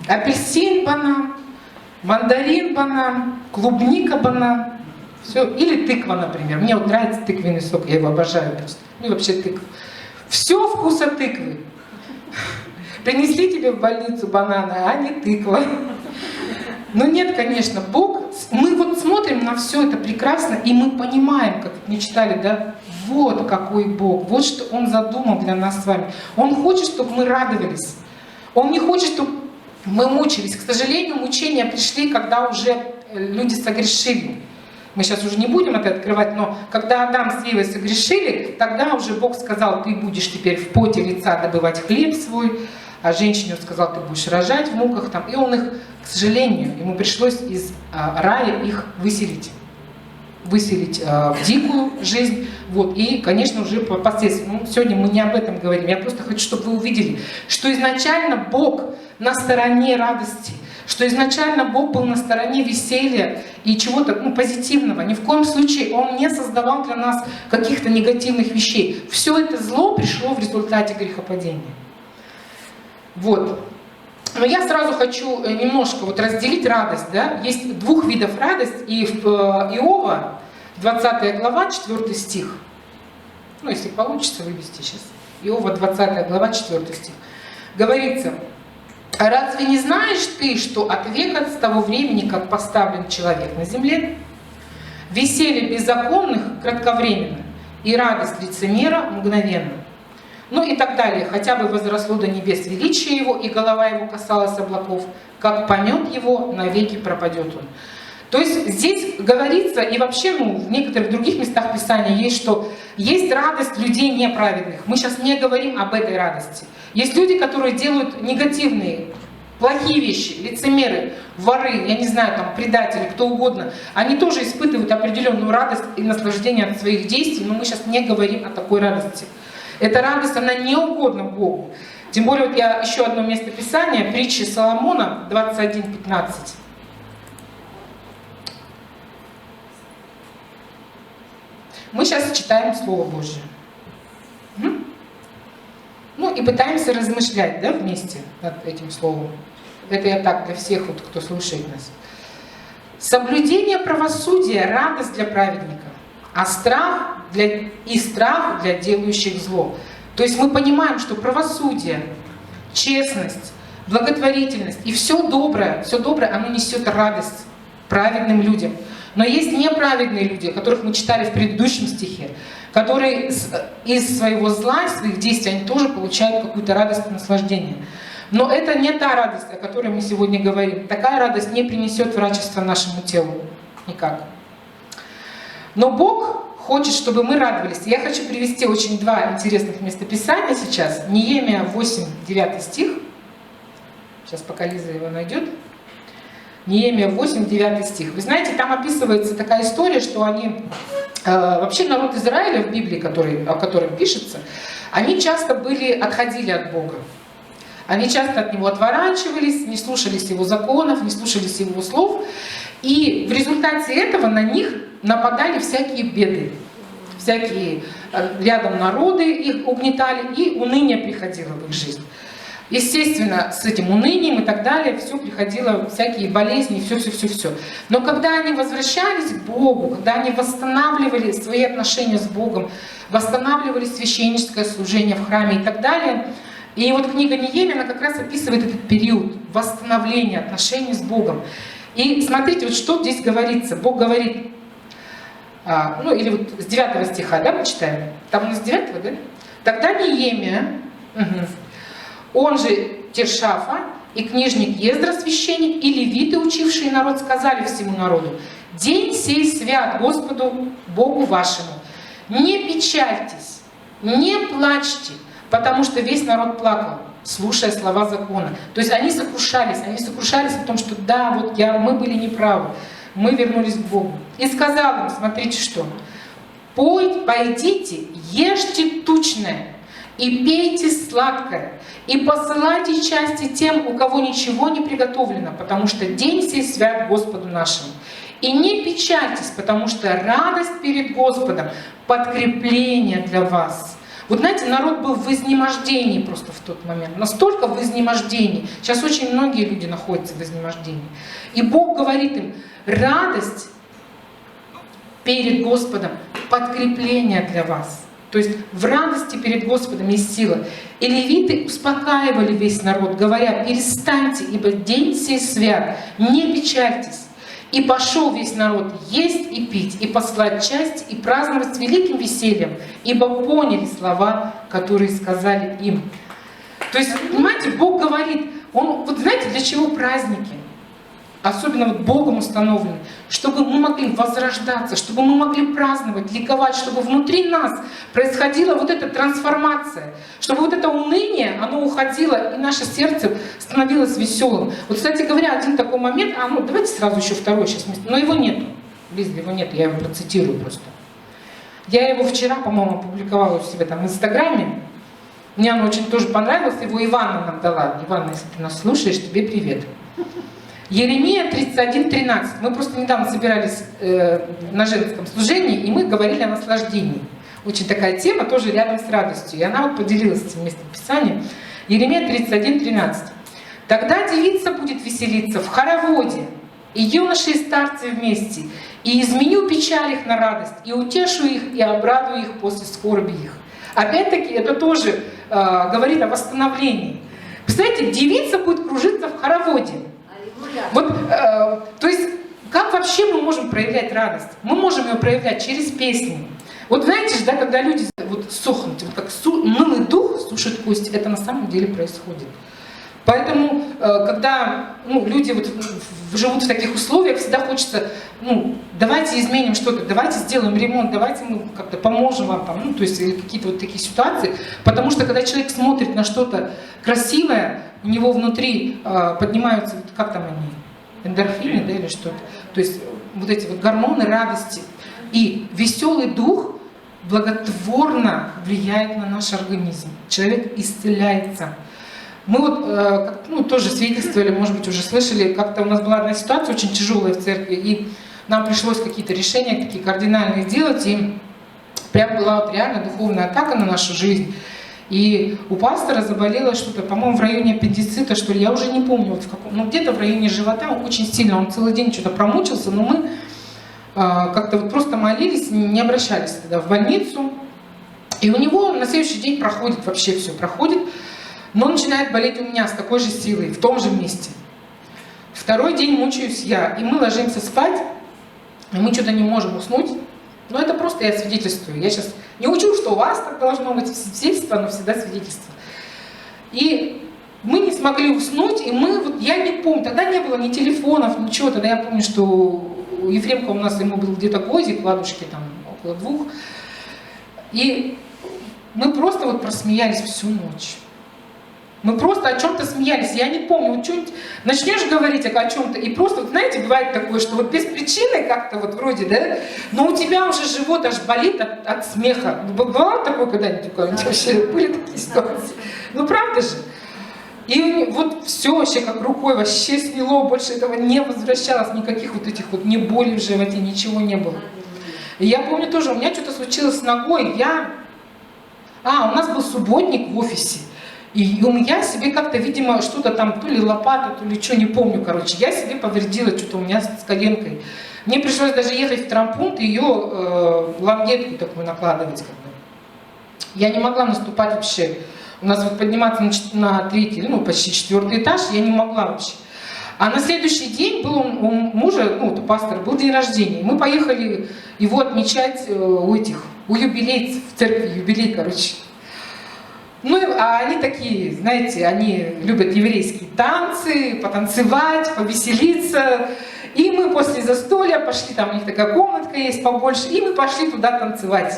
Апельсин, банан, мандарин, банан, клубника, банан. Все. Или тыква, например. Мне вот нравится тыквенный сок, я его обожаю просто. Ну и вообще тыква. Все вкуса тыквы. Принесли тебе в больницу банана, а не тыква. Но нет, конечно, Бог, мы вот смотрим на все это прекрасно, и мы понимаем, как мы читали, да, вот какой Бог, вот что Он задумал для нас с вами. Он хочет, чтобы мы радовались. Он не хочет, чтобы мы мучились. К сожалению, мучения пришли, когда уже люди согрешили. Мы сейчас уже не будем это открывать, но когда Адам с Евой согрешили, тогда уже Бог сказал: ты будешь теперь в поте лица добывать хлеб свой, а женщине сказал: ты будешь рожать в муках там. И он их, к сожалению, ему пришлось из рая их выселить в дикую жизнь. Вот. И, конечно, уже последствия. Ну, сегодня мы не об этом говорим. Я просто хочу, чтобы вы увидели, что изначально Бог на стороне радости, что изначально Бог был на стороне веселья и чего-то позитивного. Ни в коем случае Он не создавал для нас каких-то негативных вещей. Все это зло пришло в результате грехопадения. Вот. Но я сразу хочу немножко вот разделить радость. Да? Есть 2 видов радости, и в Иова, 20 глава, 4 стих. Ну, если получится вывести сейчас. Иова, 20 глава, 4 стих. Говорится: а разве не знаешь ты, что от века с того времени, как поставлен человек на земле, веселье беззаконных кратковременно, и радость лицемера мгновенно? Ну и так далее. Хотя бы возросло до небес величие его, и голова его касалась облаков, как помет его, навеки пропадет он. То есть здесь говорится, и вообще в некоторых других местах Писания есть, что есть радость людей неправедных. Мы сейчас не говорим об этой радости. Есть люди, которые делают негативные, плохие вещи, лицемеры, воры, я не знаю, там, предатели, кто угодно. Они тоже испытывают определенную радость и наслаждение от своих действий, но мы сейчас не говорим о такой радости. Эта радость, она не угодна Богу. Тем более, вот я еще одно место Писания, притчи Соломона, 21:15. Мы сейчас читаем Слово Божье. Ну и пытаемся размышлять, да, вместе над этим Словом. Это я так для всех, вот, кто слушает нас. Соблюдение правосудия — радость для праведника, а страх для делающих зло. То есть мы понимаем, что правосудие, честность, благотворительность и все доброе, оно несет радость праведным людям. Но есть неправедные люди, о которых мы читали в предыдущем стихе, которые из своего зла, из своих действий, они тоже получают какую-то радость и наслаждение. Но это не та радость, о которой мы сегодня говорим. Такая радость не принесет врачества нашему телу. Никак. Но Бог хочет, чтобы мы радовались. Я хочу привести очень два интересных местописания сейчас. Неемия 8, 9 стих. Сейчас пока Лиза его найдет. Неемия 8, 9 стих. Вы знаете, там описывается такая история, что они, вообще народ Израиля в Библии, о котором пишется, они часто отходили от Бога. Они часто от Него отворачивались, не слушались Его законов, не слушались Его слов. И в результате этого на них нападали всякие беды. Всякие рядом народы их угнетали, и уныние приходило в их жизнь. Естественно, с этим унынием и так далее, все приходило, всякие болезни, все. Но когда они возвращались к Богу, когда они восстанавливали свои отношения с Богом, восстанавливали священническое служение в храме и так далее, и вот книга Неемия, она как раз описывает этот период восстановления отношений с Богом. И смотрите, вот что здесь говорится. Бог говорит, или вот с 9 стиха, да, мы читаем? Там у нас 9, да? Тогда Неемия, он же Тершафа, и книжник Ездра, священник, и левиты, учившие народ, сказали всему народу: «День сей свят Господу Богу вашему. Не печальтесь, не плачьте, потому что весь народ плакал, слушая слова закона». То есть они сокрушались о том, что да, вот мы были неправы, мы вернулись к Богу. И сказал им, смотрите что: «Пойдите, ешьте тучное, и пейте сладкое, и посылайте части тем, у кого ничего не приготовлено, потому что день сей свят Господу нашему. И не печальтесь, потому что радость перед Господом — подкрепление для вас». Вот знаете, народ был в изнемождении просто в тот момент, настолько в изнемождении. Сейчас очень многие люди находятся в изнемождении. И Бог говорит им: радость перед Господом — подкрепление для вас. То есть в радости перед Господом есть сила. И левиты успокаивали весь народ, говоря: «Перестаньте, ибо день сей свят, не печальтесь». И пошел весь народ есть и пить, и послать часть, и праздновать с великим весельем, ибо поняли слова, которые сказали им. То есть, понимаете, Бог говорит, вот знаете, для чего праздники? Особенно вот Богом установлены, чтобы мы могли возрождаться, чтобы мы могли праздновать, ликовать, чтобы внутри нас происходила вот эта трансформация, чтобы вот это уныние, оно уходило, и наше сердце становилось веселым. Вот, кстати говоря, один такой момент, давайте сразу еще второй сейчас, но его нету, Лиза, его нет, я его процитирую просто. Я его вчера, по-моему, опубликовала у себя там в Инстаграме, мне оно очень тоже понравилось, его Иванна нам дала. Иванна, если ты нас слушаешь, тебе привет. Еремия 31:13. Мы просто недавно собирались на женском служении, и мы говорили о наслаждении. Очень такая тема, тоже рядом с радостью. И она вот поделилась этим местом Писания. Еремия 31:13. «Тогда девица будет веселиться в хороводе, и юноши и старцы вместе, и изменю печаль их на радость, и утешу их, и обрадую их после скорби их». Опять-таки, это тоже говорит о восстановлении. Представляете, девица будет кружиться в хороводе. Вот, то есть, как вообще мы можем проявлять радость? Мы можем ее проявлять через песни. Вот знаете же, да, когда люди вот сохнут, вот как мылый дух сушит кость, это на самом деле происходит. Поэтому, когда люди вот живут в таких условиях, всегда хочется, давайте изменим что-то, давайте сделаем ремонт, давайте мы как-то поможем вам, там, то есть какие-то вот такие ситуации. Потому что, когда человек смотрит на что-то красивое, у него внутри поднимаются, как там они, эндорфины, да, или что-то. То есть вот эти вот гормоны радости. И веселый дух благотворно влияет на наш организм. Человек исцеляется. Мы вот тоже свидетельствовали, может быть, уже слышали, как-то у нас была одна ситуация очень тяжелая в церкви, и нам пришлось какие-то решения такие кардинальные делать, и прям была вот реально духовная атака на нашу жизнь. И у пастора заболело что-то, по-моему, в районе аппендицита, что ли, я уже не помню, вот в каком, где-то в районе живота, очень сильно, он целый день что-то промучился, но мы как-то вот просто молились, не обращались тогда в больницу, и у него на следующий день проходит, вообще все проходит, но начинает болеть у меня с такой же силой, в том же месте. Второй день мучаюсь я, и мы ложимся спать, и мы что-то не можем уснуть. Но это просто я свидетельствую. Я сейчас не учу, что у вас так должно быть свидетельство, но всегда свидетельство. И мы не смогли уснуть, и я не помню, тогда не было ни телефонов, ничего. Тогда я помню, что у Ефремка у нас, ему был где-то годик, ладушки там около 2. И мы просто вот просмеялись всю ночь. Мы просто о чем-то смеялись. Я не помню, вот что-нибудь начнешь говорить о чем-то, и просто, вот, знаете, бывает такое, что вот без причины как-то вот вроде, да, но у тебя уже живот аж болит от смеха. Бывало такое когда-нибудь у кого-нибудь вообще? Были такие ситуации? Ну правда же? И вот все вообще как рукой вообще сняло, больше этого не возвращалось, никаких вот этих вот ни боли в животе, ничего не было. И я помню тоже, у меня что-то случилось с ногой, у нас был субботник в офисе. И я себе как-то, видимо, что-то там, то ли лопата, то ли что, не помню, короче. Я себе повредила что-то у меня с коленкой. Мне пришлось даже ехать в травмпункт и ее лангетку такую накладывать. Как бы. Я не могла наступать вообще. У нас вот подниматься на 3-й, ну почти 4-й этаж, я не могла вообще. А на следующий день был у мужа, ну, у пастора, был день рождения. Мы поехали его отмечать у юбилейцев, в церкви, юбилей, короче. Ну, а они такие, знаете, они любят еврейские танцы, потанцевать, повеселиться. И мы после застолья пошли, там у них такая комнатка есть побольше, и мы пошли туда танцевать.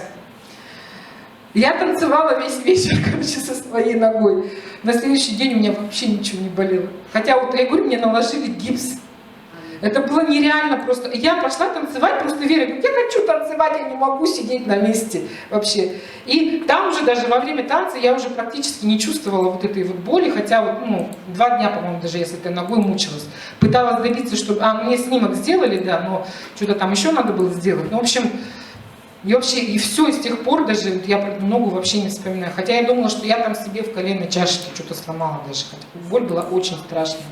Я танцевала весь вечер, короче, со своей ногой. На следующий день у меня вообще ничего не болело. Хотя вот, я говорю, мне наложили гипс. Это было нереально просто. Я пошла танцевать, просто Вера говорит, я хочу танцевать, я не могу сидеть на месте вообще. И там уже даже во время танца я уже практически не чувствовала вот этой вот боли, хотя вот, 2 дня, по-моему, даже я с этой ногой мучилась. Пыталась добиться, чтобы... мне снимок сделали, да, но что-то там еще надо было сделать. Ну, в общем, и все, и с тех пор даже я про ногу вообще не вспоминаю. Хотя я думала, что я там себе в коленной чашечке что-то сломала даже. Хотя боль была очень страшная.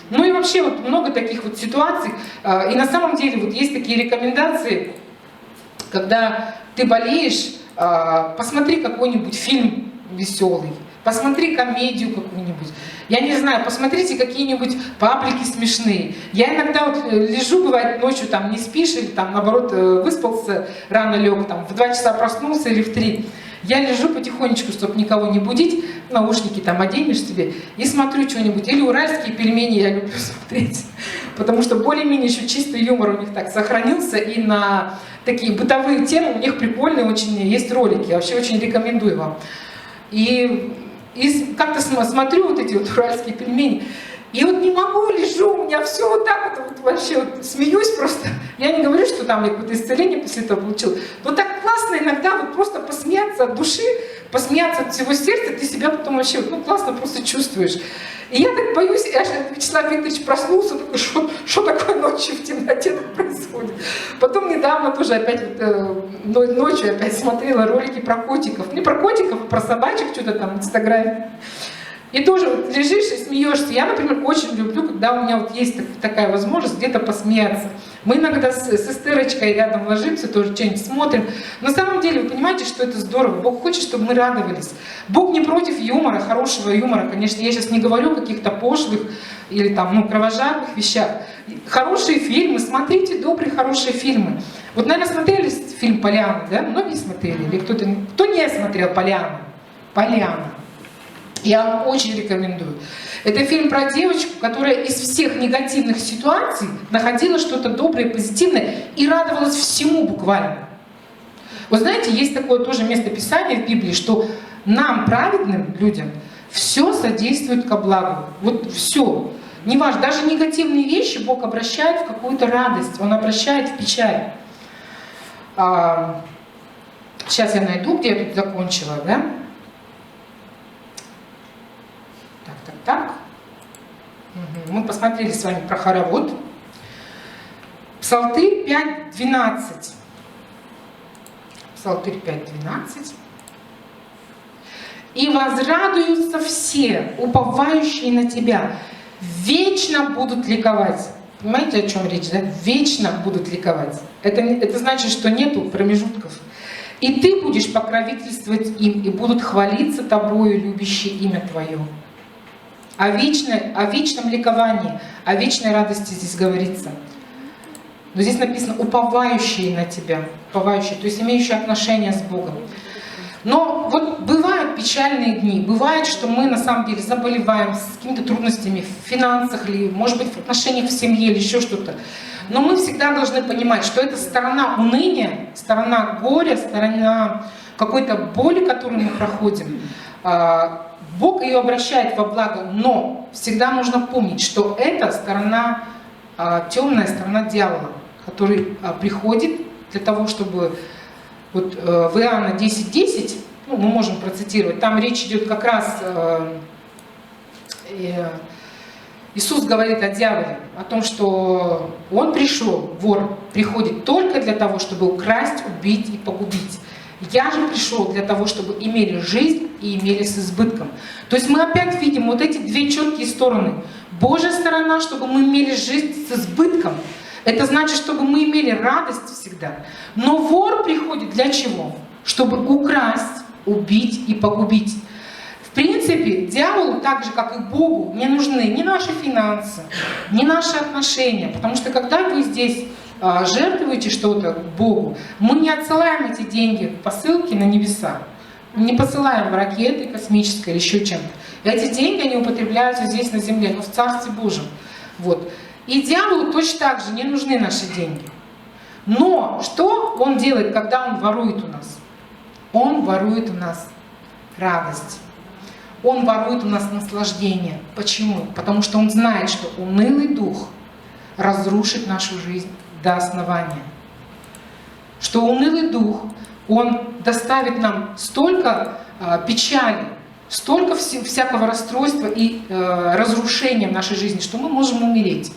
Ну и вообще вот много таких вот ситуаций. И на самом деле вот есть такие рекомендации, когда ты болеешь, посмотри какой-нибудь фильм веселый, посмотри комедию какую-нибудь. Я не знаю, посмотрите какие-нибудь паблики смешные. Я иногда вот лежу, бывает, ночью там не спишь, или там наоборот выспался, рано лег, там в 2 часа проснулся или в 3. Я лежу потихонечку, чтобы никого не будить, наушники там оденешь себе и смотрю что-нибудь. Или уральские пельмени я люблю смотреть, потому что более-менее еще чистый юмор у них так сохранился, и на такие бытовые темы у них прикольные очень есть ролики, я вообще очень рекомендую вам. И как-то смотрю вот эти вот уральские пельмени, и вот не могу, лежу, у меня все вот так вот вообще вот смеюсь просто. Я не говорю, что там я какое-то исцеление после этого получила, но так классно иногда вот просто посмеяться от души, посмеяться от всего сердца, ты себя потом вообще классно просто чувствуешь. И я так боюсь, Вячеслав Викторович проснулся, такой, что такое ночью в темноте так происходит. Потом недавно тоже опять ночью опять смотрела ролики про котиков. Не про котиков, а про собачек, что-то там в Инстаграме. И тоже вот лежишь и смеешься. Я, например, очень люблю, когда у меня вот есть такая возможность где-то посмеяться. Мы иногда с Эстерочкой рядом ложимся, тоже что-нибудь смотрим. На самом деле, вы понимаете, что это здорово. Бог хочет, чтобы мы радовались. Бог не против юмора, хорошего юмора. Конечно, я сейчас не говорю о каких-то пошлых или там, кровожадных вещах. Хорошие фильмы, смотрите добрые, хорошие фильмы. Вот, наверное, смотрели фильм «Полианна», да? Многие смотрели? Или кто не смотрел «Полианна»? «Полианна». Я вам очень рекомендую. Это фильм про девочку, которая из всех негативных ситуаций находила что-то доброе, позитивное и радовалась всему буквально. Вы знаете, есть такое тоже местописание в Библии, что нам, праведным людям, все содействует ко благу. Вот все. Неважно, даже негативные вещи Бог обращает в какую-то радость, Он обращает в печаль. Сейчас я найду, где я тут закончила, да? Так. Мы посмотрели с вами про хоровод. Псалтырь 5.12. Псалтырь 5.12. «И возрадуются все, уповающие на Тебя, вечно будут ликовать». Понимаете, о чем речь, да? Вечно будут ликовать. Это значит, что нету промежутков. «И Ты будешь покровительствовать им, и будут хвалиться Тобою, любящие имя Твое». О вечном ликовании, о вечной радости здесь говорится. Но здесь написано «уповающие на Тебя», уповающие, то есть имеющие отношения с Богом. Но вот бывают печальные дни, бывает, что мы на самом деле заболеваем с какими-то трудностями в финансах, или, может быть, в отношениях в семье, или еще что-то. Но мы всегда должны понимать, что это сторона уныния, сторона горя, сторона какой-то боли, которую мы проходим. Бог ее обращает во благо, но всегда нужно помнить, что это сторона, темная сторона дьявола, который приходит для того, чтобы вот в Иоанна 10:10, ну, мы можем процитировать, там речь идет как раз, Иисус говорит о дьяволе, о том, что он пришел, вор приходит только для того, чтобы украсть, убить и погубить. Я же пришел для того, чтобы имели жизнь и имели с избытком. То есть мы опять видим вот эти две четкие стороны. Божья сторона, чтобы мы имели жизнь с избытком. Это значит, чтобы мы имели радость всегда. Но вор приходит для чего? Чтобы украсть, убить и погубить. В принципе, дьяволу, так же, как и Богу, не нужны ни наши финансы, ни наши отношения. Потому что когда вы здесь жертвуете что-то Богу, мы не отсылаем эти деньги в посылки на небеса, не посылаем ракеты космические или еще чем-то. Эти деньги, они употребляются здесь на земле, но в Царстве Божьем. Вот. И дьяволу точно так же не нужны наши деньги. Но что он делает, когда он ворует у нас? Он ворует у нас радость. Он ворует у нас наслаждение. Почему? Потому что он знает, что унылый дух разрушит нашу жизнь до основания. Что унылый дух, он доставит нам столько печали, столько всякого расстройства и разрушения в нашей жизни, что мы можем умереть.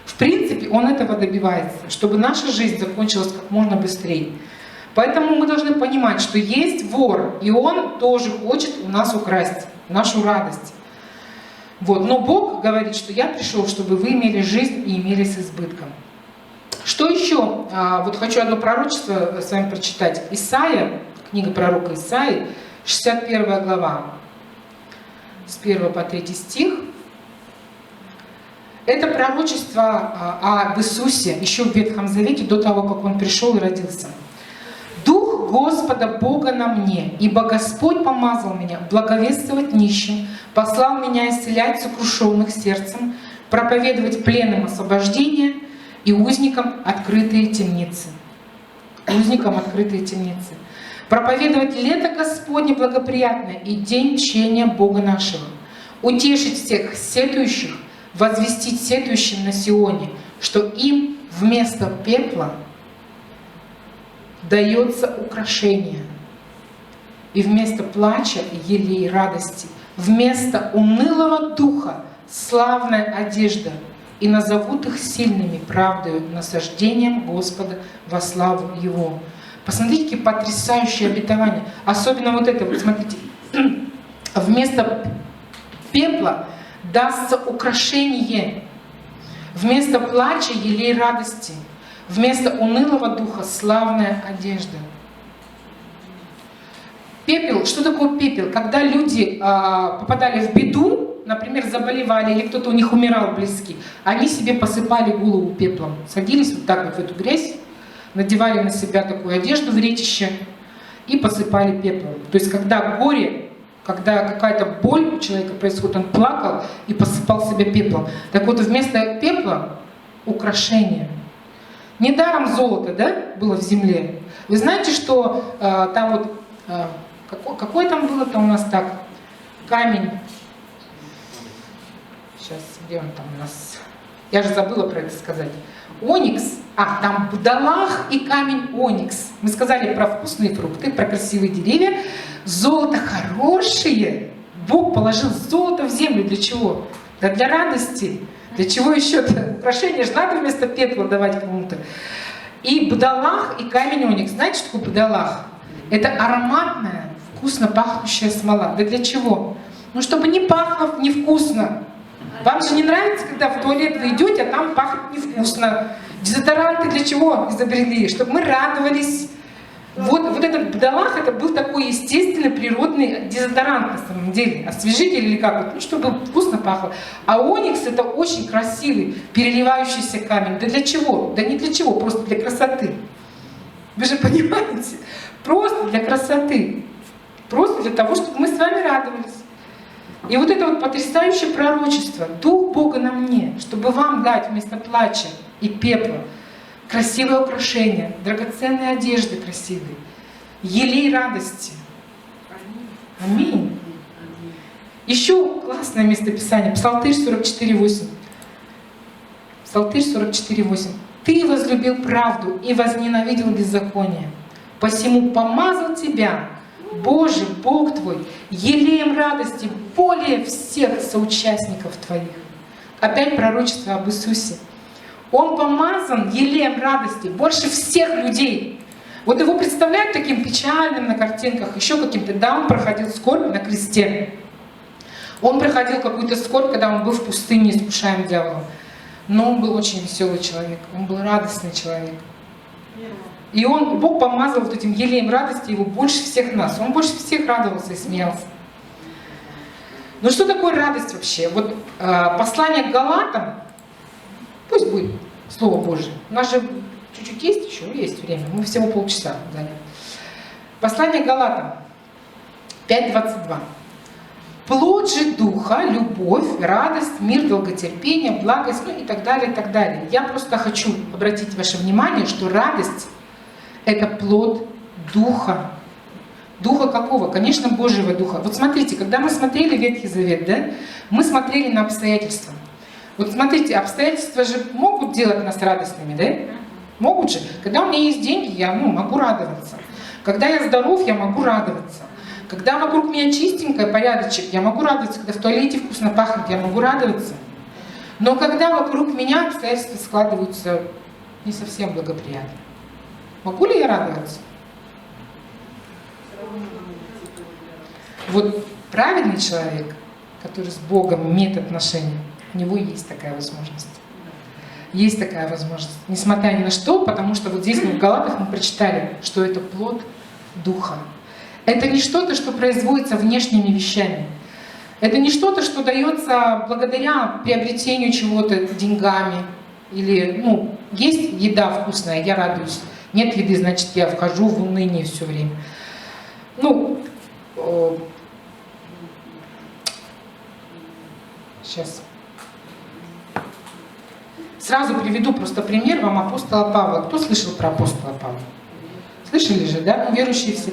В принципе, он этого добивается, чтобы наша жизнь закончилась как можно быстрее. Поэтому мы должны понимать, что есть вор, и он тоже хочет у нас украсть нашу радость. Вот. Но Бог говорит, что я пришел, чтобы вы имели жизнь и имели с избытком. Что еще? Вот хочу одно пророчество с вами прочитать. Исаия, книга пророка Исаии, 61 глава, с 1 по 3 стих. Это пророчество об Иисусе еще в Ветхом Завете, до того, как Он пришел и родился. «Дух Господа Бога на мне, ибо Господь помазал меня благовествовать нищим, послал меня исцелять сокрушенных сердцем, проповедовать пленным освобождение и узникам открытые темницы». Узникам открытые темницы. «Проповедовать лето Господне благоприятное и день чения Бога нашего. Утешить всех сетующих, возвестить сетующим на Сионе, что им вместо пепла дается украшение, и вместо плача елей радости, вместо унылого духа славная одежда, и назовут их сильными правдою, насаждением Господа во славу Его». Посмотрите, какие потрясающие обетования. Особенно вот это, вот смотрите, вместо пепла дастся украшение, вместо плача елей радости, вместо унылого духа славная одежда. Пепел, что такое пепел? Когда люди попадали в беду, например, заболевали, или кто-то у них умирал близкий, они себе посыпали голову пеплом, садились вот так вот в эту грязь, надевали на себя такую одежду в ретище и посыпали пеплом. То есть когда горе, когда какая-то боль у человека происходит, он плакал и посыпал себя пеплом. Так вот, вместо пепла украшение. Недаром золото, да, было в земле. Вы знаете, что там вот, какой там было-то у нас так, камень. Сейчас, где он там у нас? Я же забыла про это сказать. Оникс, там бдалах и камень оникс. Мы сказали про вкусные фрукты, про красивые деревья. Золото хорошее. Бог положил золото в землю. Для чего? Да для радости. Для чего еще-то? Украшение же надо вместо пепла давать кому-то. И бдалах и камень оникс. Знаете, что такое бдалах? Это ароматная, вкусно пахнущая смола. Да для чего? Ну, чтобы не пахло невкусно. Вам же не нравится, когда в туалет вы идете, а там пахнет невкусно. Дезодоранты для чего изобрели? Чтобы мы радовались. Вот этот бдалах, это был такой естественный, природный дезодорант на самом деле. Освежитель или как вот, ну, чтобы вкусно пахло. А оникс это очень красивый, переливающийся камень. Да для чего? Да не для чего, просто для красоты. Вы же понимаете? Просто для красоты. Просто для того, чтобы мы с вами радовались. И вот это вот потрясающее пророчество. Дух Бога на мне, чтобы вам дать вместо плача и пепла, красивые украшения, драгоценные одежды красивые, елей радости. Аминь. Еще классное местописание, Псалтырь 44:8. Псалтырь 44:8. «Ты возлюбил правду и возненавидел беззаконие, посему помазал тебя, Боже, Бог твой, елеем радости более всех соучастников твоих». Опять пророчество об Иисусе. Он помазан елеем радости больше всех людей. Вот его представляют таким печальным на картинках, еще каким-то. Да, он проходил скорбь на кресте. Он проходил какую-то скорбь, когда он был в пустыне, искушаем дьяволом. Но он был очень веселый человек, он был радостный человек. И Бог помазал вот этим елеем радости его больше всех нас. Он больше всех радовался и смеялся. Ну что такое радость вообще? Вот послание к Галатам, пусть будет Слово Божие. У нас же чуть-чуть есть еще, есть время. Мы всего полчаса заняли. Послание к Галатам 5:22. Плод же Духа, любовь, радость, мир, долготерпение, благость, ну и так далее, и так далее. Я просто хочу обратить ваше внимание, что радость — это плод Духа. Духа какого? Конечно, Божьего Духа. Вот смотрите, когда мы смотрели Ветхий Завет, да, мы смотрели на обстоятельства. Вот смотрите, обстоятельства же могут делать нас радостными, да? Могут же. Когда у меня есть деньги, я могу радоваться. Когда я здоров, я могу радоваться. Когда вокруг меня чистенько, порядочек, я могу радоваться. Когда в туалете вкусно пахнет, я могу радоваться. Но когда вокруг меня обстоятельства складываются не совсем благоприятно, могу ли я радоваться? Вот праведный человек, который с Богом имеет отношения, у него есть такая возможность. Есть такая возможность. Несмотря ни на что, потому что вот здесь в Галатах мы прочитали, что это плод Духа. Это не что-то, что производится внешними вещами. Это не что-то, что дается благодаря приобретению чего-то деньгами. Или, есть еда вкусная, я радуюсь. Нет еды, значит, я вхожу в уныние все время. Сейчас. Сразу приведу просто пример вам апостола Павла. Кто слышал про апостола Павла? Слышали же, да? Верующие все.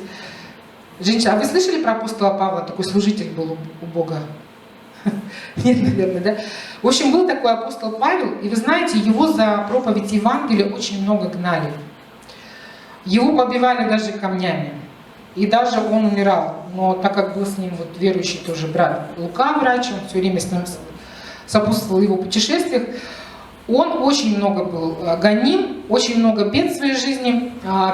Женщина, а вы слышали про апостола Павла? Такой служитель был у Бога. Нет, наверное, да? В общем, был такой апостол Павел, и вы знаете, его за проповедь Евангелия очень много гнали. Его побивали даже камнями. И даже он умирал. Но так как был с ним верующий тоже брат Лука, врач, он все время с ним сопутствовал его путешествиях, он очень много был гоним, очень много бед в своей жизни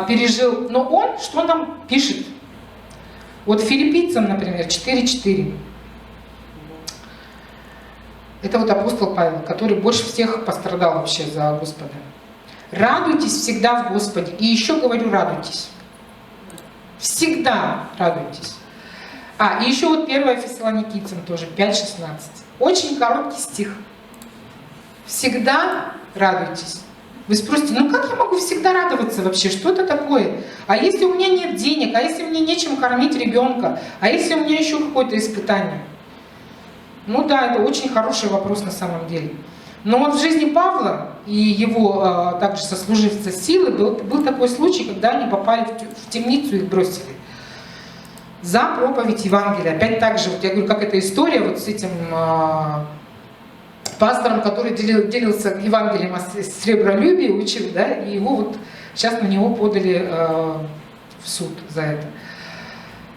пережил. Но он, что нам пишет? Вот филиппийцам, например, 4:4. Это вот апостол Павел, который больше всех пострадал вообще за Господа. Радуйтесь всегда в Господе. И еще говорю, радуйтесь. Всегда радуйтесь. И еще вот 1 Фессалоникийцам тоже, 5:16. Очень короткий стих. Всегда радуйтесь. Вы спросите, как я могу всегда радоваться вообще? Что это такое? А если у меня нет денег? А если мне нечем кормить ребенка? А если у меня еще какое-то испытание? Да, это очень хороший вопрос на самом деле. Но вот в жизни Павла и его также сослуживца Силы был такой случай, когда они попали в темницу, их бросили за проповедь Евангелия. Опять так же, вот я говорю, как эта история вот с этим пастором, который делился Евангелием о сребролюбии, учил, да, и его вот сейчас на него подали в суд за это.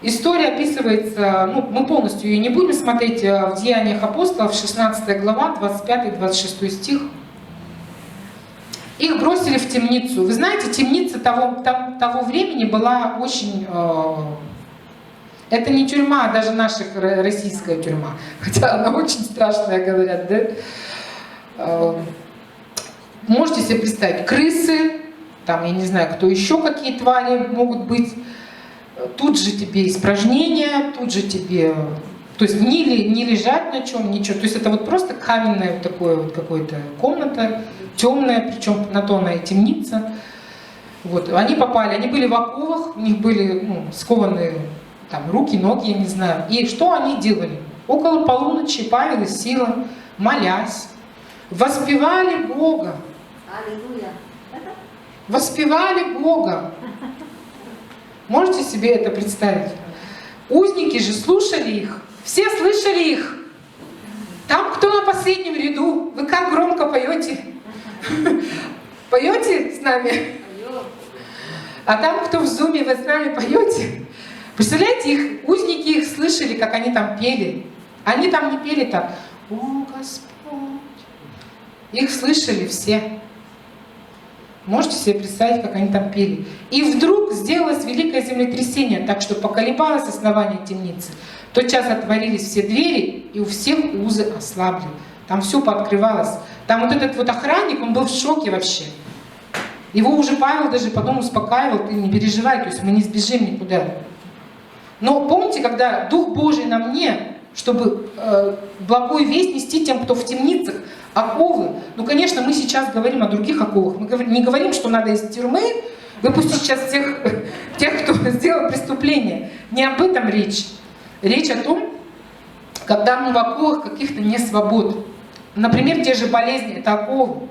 История описывается, мы полностью ее не будем смотреть, в Деяниях апостолов, 16 глава, 25-26 стих. Их бросили в темницу. Вы знаете, темница того времени была очень... Это не тюрьма, даже наша российская тюрьма. Хотя она очень страшная, говорят, да? Можете себе представить, крысы, там, я не знаю, кто еще, какие твари могут быть. Тут же тебе испражнения, тут же тебе... То есть не лежать на чем, ничего. То есть это вот просто каменная вот такое вот какая-то комната, темная, причем на то она и темница. Вот. Они попали, они были в оковах, у них были скованы там, руки, ноги, я не знаю. И что они делали? Около полуночи Павел и Сила, молясь, воспевали Бога. Воспевали Бога. Можете себе это представить? Узники же слушали их. Все слышали их. Там, кто на последнем ряду, вы как громко поете? Поете с нами? А там, кто в зуме, вы с нами поете? Представляете, их узники их слышали, как они там пели. Они там не пели так: «О, Господь». Их слышали все. Можете себе представить, как они там пели. И вдруг сделалось великое землетрясение, так что поколебалось основание темницы. Тотчас отворились все двери, и у всех узы ослабли. Там все пооткрывалось. Там вот этот вот охранник, он был в шоке вообще. Его уже Павел даже потом успокаивал: ты не переживай, то есть мы не сбежим никуда. Но помните, когда Дух Божий на мне, чтобы благую весть нести тем, кто в темницах, оковы. Ну, конечно, мы сейчас говорим о других оковах. Мы не говорим, что надо из тюрьмы выпустить сейчас тех, кто сделал преступление. Не об этом речь. Речь о том, когда мы в оковах каких-то несвобод. Например, те же болезни — это оковы.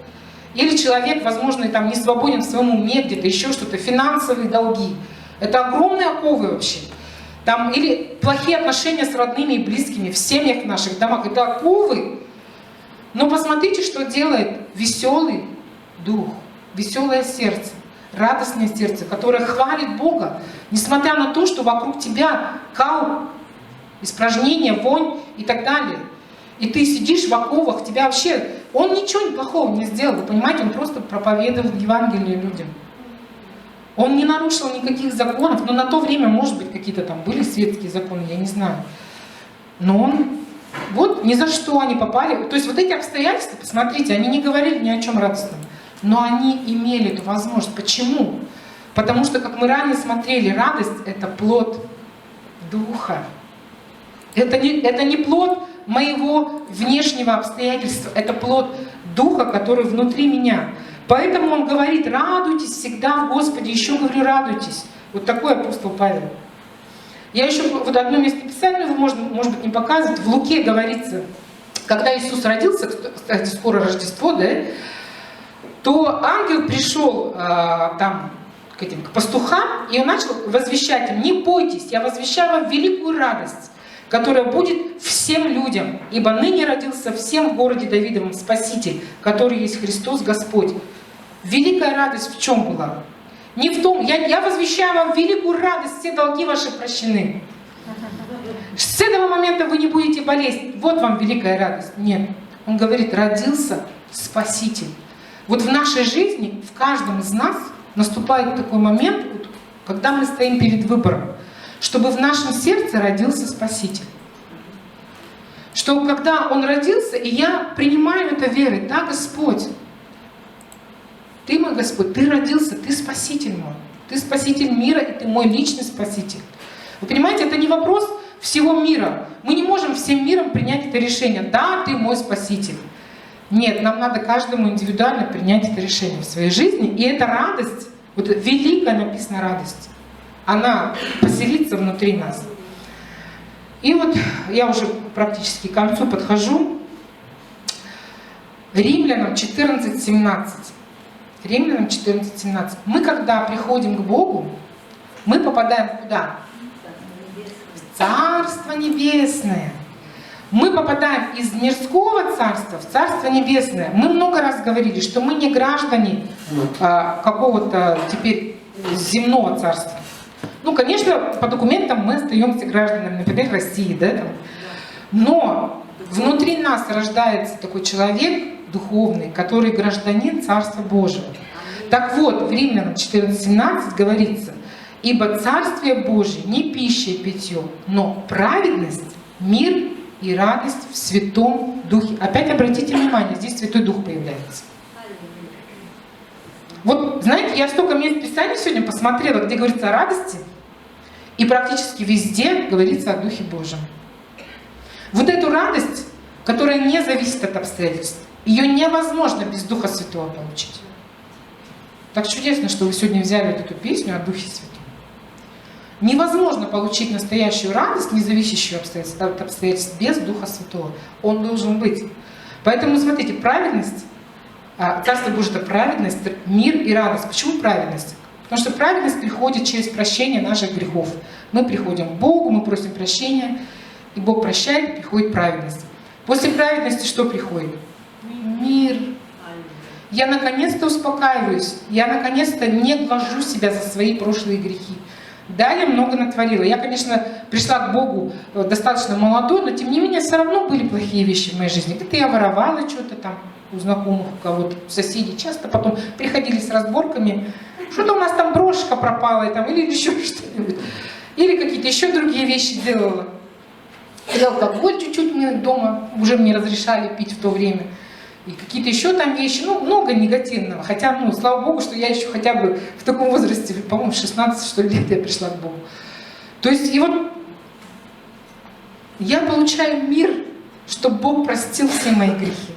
Или человек, возможно, там не свободен в своем уме, где-то еще что-то, финансовые долги. Это огромные оковы вообще. Там, или плохие отношения с родными и близкими в семьях, в наших домах. Это оковы. Но посмотрите, что делает веселый дух, веселое сердце, радостное сердце, которое хвалит Бога, несмотря на то, что вокруг тебя кал, испражнения, вонь и так далее. И ты сидишь в оковах, тебя вообще... Он ничего плохого не сделал, вы понимаете, он просто проповедовал Евангелие людям. Он не нарушил никаких законов, но на то время, может быть, какие-то там были светские законы, я не знаю. Но он... Вот ни за что они попали. То есть вот эти обстоятельства, посмотрите, они не говорили ни о чем радостном. Но они имели эту возможность. Почему? Потому что, как мы ранее смотрели, радость — это плод Духа. Это не плод моего внешнего обстоятельства, это плод Духа, который внутри меня. Поэтому он говорит: радуйтесь всегда в Господе. Еще говорю, радуйтесь. Вот такой апостол Павел. Я еще вот одно местописание, вы, может быть, не показывать. В Луке говорится, когда Иисус родился, кстати, скоро Рождество, да, то ангел пришел к пастухам, и он начал возвещать им: не бойтесь, я возвещаю вам великую радость, которая будет всем людям, ибо ныне родился всем в городе Давидовом Спаситель, который есть Христос Господь. Великая радость в чем была? Не в том, я возвещаю вам великую радость, все долги ваши прощены. С этого момента вы не будете болеть, вот вам великая радость. Нет, он говорит: родился Спаситель. Вот в нашей жизни, в каждом из нас наступает такой момент, когда мы стоим перед выбором, чтобы в нашем сердце родился Спаситель. Что когда Он родился, и я принимаю это верой: да, Господь, Ты мой Господь, Ты родился, Ты Спаситель мой. Ты Спаситель мира, и Ты мой личный Спаситель. Вы понимаете, это не вопрос всего мира. Мы не можем всем миром принять это решение: да, Ты мой Спаситель. Нет, нам надо каждому индивидуально принять это решение в своей жизни. И эта радость, вот великая написана радость, она поселится внутри нас. И вот я уже практически к концу подхожу. Римлянам 14:17. Римлянам 14:17. Мы, когда приходим к Богу, мы попадаем куда? В Царство Небесное. Мы попадаем из мирского царства в Царство Небесное. Мы много раз говорили, что мы не граждане какого-то теперь земного царства. Ну, конечно, по документам мы остаемся гражданами, например, России, да, там. Но внутри нас рождается такой человек духовный, который гражданин Царства Божьего. Так вот, в Римлянам 14:17 говорится: ибо Царствие Божие не пища и питье, но праведность, мир и радость в Святом Духе. Опять обратите внимание, здесь Святой Дух появляется. Вот, знаете, я столько мест Писания сегодня посмотрела, где говорится о радости, и практически везде говорится о Духе Божьем. Вот эту радость, которая не зависит от обстоятельств, ее невозможно без Духа Святого получить. Так чудесно, что вы сегодня взяли вот эту песню о Духе Святом. Невозможно получить настоящую радость, не зависящую от обстоятельств, без Духа Святого. Он должен быть. Поэтому, смотрите, праведность, Царство Божие — это праведность, мир и радость. Почему праведность? Потому что праведность приходит через прощение наших грехов. Мы приходим к Богу, мы просим прощения, и Бог прощает, и приходит праведность. После праведности что приходит? Мир. Я наконец-то успокаиваюсь, я наконец-то не глажу себя за свои прошлые грехи. Да, я много натворила. Я, конечно, пришла к Богу достаточно молодой, но тем не менее все равно были плохие вещи в моей жизни. Где-то я воровала что-то там у знакомых, у кого-то, у соседей. Часто потом приходили с разборками. Что-то у нас там брошка пропала, там, или еще что-нибудь. Или какие-то еще другие вещи делала. И алкоголь чуть-чуть мы дома уже мне разрешали пить в то время. И какие-то еще там вещи, ну, много негативного. Хотя, ну, слава Богу, что я еще хотя бы в таком возрасте, по-моему, 16, что ли, лет я пришла к Богу. То есть, и вот я получаю мир, чтобы Бог простил все мои грехи.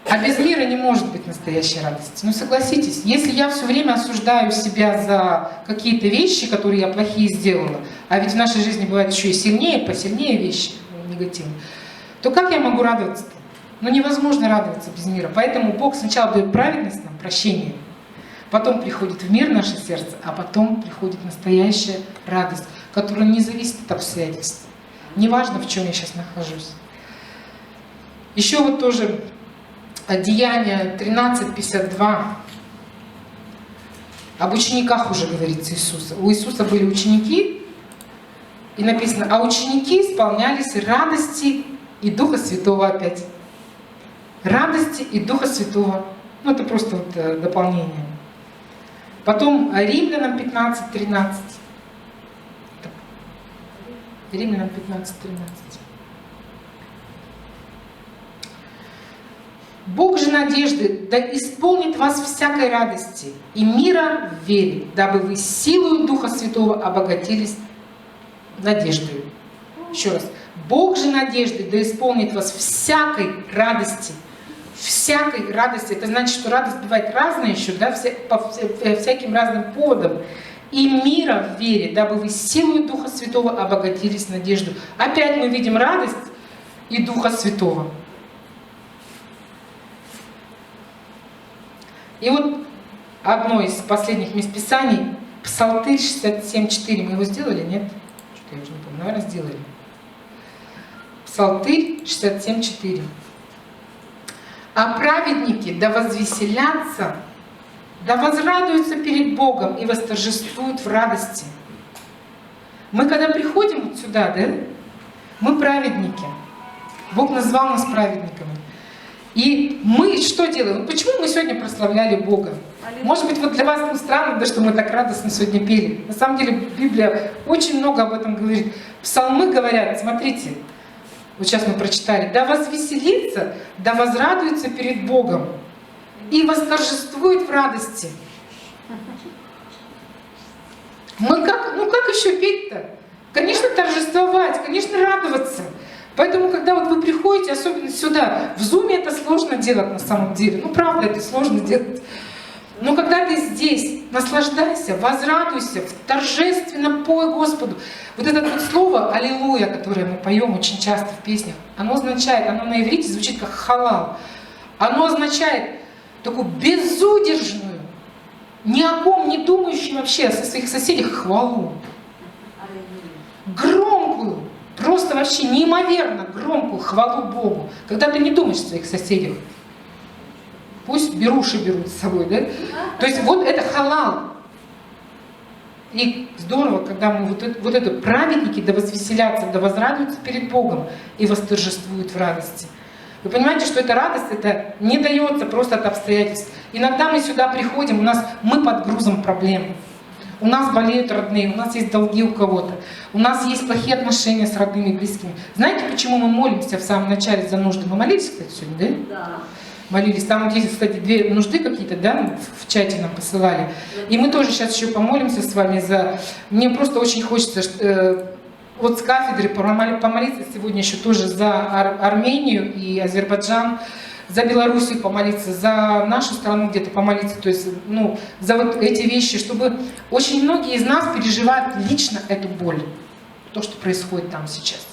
А без мира не может быть настоящей радости. Ну, согласитесь, если я все время осуждаю себя за какие-то вещи, которые я плохие сделала, а ведь в нашей жизни бывают еще и сильнее, посильнее вещи негативные, то как я могу радоваться-то? Но невозможно радоваться без мира. Поэтому Бог сначала дает праведность нам, прощение, потом приходит в мир наше сердце, а потом приходит настоящая радость, которая не зависит от обстоятельств. Неважно, в чем я сейчас нахожусь. Еще вот тоже Деяния 13:52. Об учениках уже говорится Иисуса. У Иисуса были ученики, и написано, а ученики исполнялись радости и Духа Святого опять. Радости и Духа Святого. Ну, это просто вот дополнение. Потом Римлянам 15:13. Римлянам 15:13. Бог же надежды да исполнит вас всякой радости и мира в вере, дабы вы силою Духа Святого обогатились надеждой. Еще раз. Бог же надежды да исполнит вас всякой радости. Всякой радости. Это значит, что радость бывает разная еще, да, по всяким разным поводам. И мира в вере, дабы вы силою Духа Святого обогатились надеждой. Опять мы видим радость и Духа Святого. И вот одно из последних мест Писаний, Псалтырь 67:4. Мы его сделали, нет? Что-то я уже не помню, наверное, сделали. Псалтырь 67:4. А праведники да возвеселятся, да возрадуются перед Богом и восторжествуют в радости. Мы когда приходим вот сюда, да, мы праведники. Бог назвал нас праведниками. И мы что делаем? Почему мы сегодня прославляли Бога? Может быть, вот для вас ну, странно, да, что мы так радостно сегодня пели. На самом деле Библия очень много об этом говорит. Псалмы говорят, смотрите, вот сейчас мы прочитали, да возвеселится, да возрадуется перед Богом и восторжествует в радости. Мы как еще петь-то? Конечно, торжествовать, конечно, радоваться. Поэтому, когда вот вы приходите, особенно сюда, в зуме это сложно делать на самом деле. Ну, правда, это сложно делать. Но когда ты здесь, наслаждайся, возрадуйся, торжественно пой Господу. Вот это вот слово «Аллилуйя», которое мы поем очень часто в песнях, оно означает, оно на иврите звучит как «халал». Оно означает такую безудержную, ни о ком не думающую вообще о своих соседях хвалу. Громкую, просто вообще неимоверно громкую хвалу Богу, когда ты не думаешь о своих соседях. Пусть беруши берут с собой, да? То есть вот это халал. И здорово, когда мы вот это праведники да возвеселятся, да возрадуются перед Богом и восторжествуют в радости. Вы понимаете, что эта радость, это не дается просто от обстоятельств. Иногда мы сюда приходим, мы под грузом проблем. У нас болеют родные, у нас есть долги у кого-то, у нас есть плохие отношения с родными и близкими. Знаете, почему мы молимся в самом начале за нужды? Мы молились, кстати, сегодня, да? Да. Молились. Там вот есть, кстати, 2 нужды какие-то, да, в чате нам посылали. И мы тоже сейчас еще помолимся с вами за... Мне просто очень хочется вот с кафедры помолиться сегодня еще тоже за Армению и Азербайджан, за Белоруссию помолиться, за нашу страну где-то помолиться, то есть, ну, за вот эти вещи, чтобы очень многие из нас переживают лично эту боль, то, что происходит там сейчас.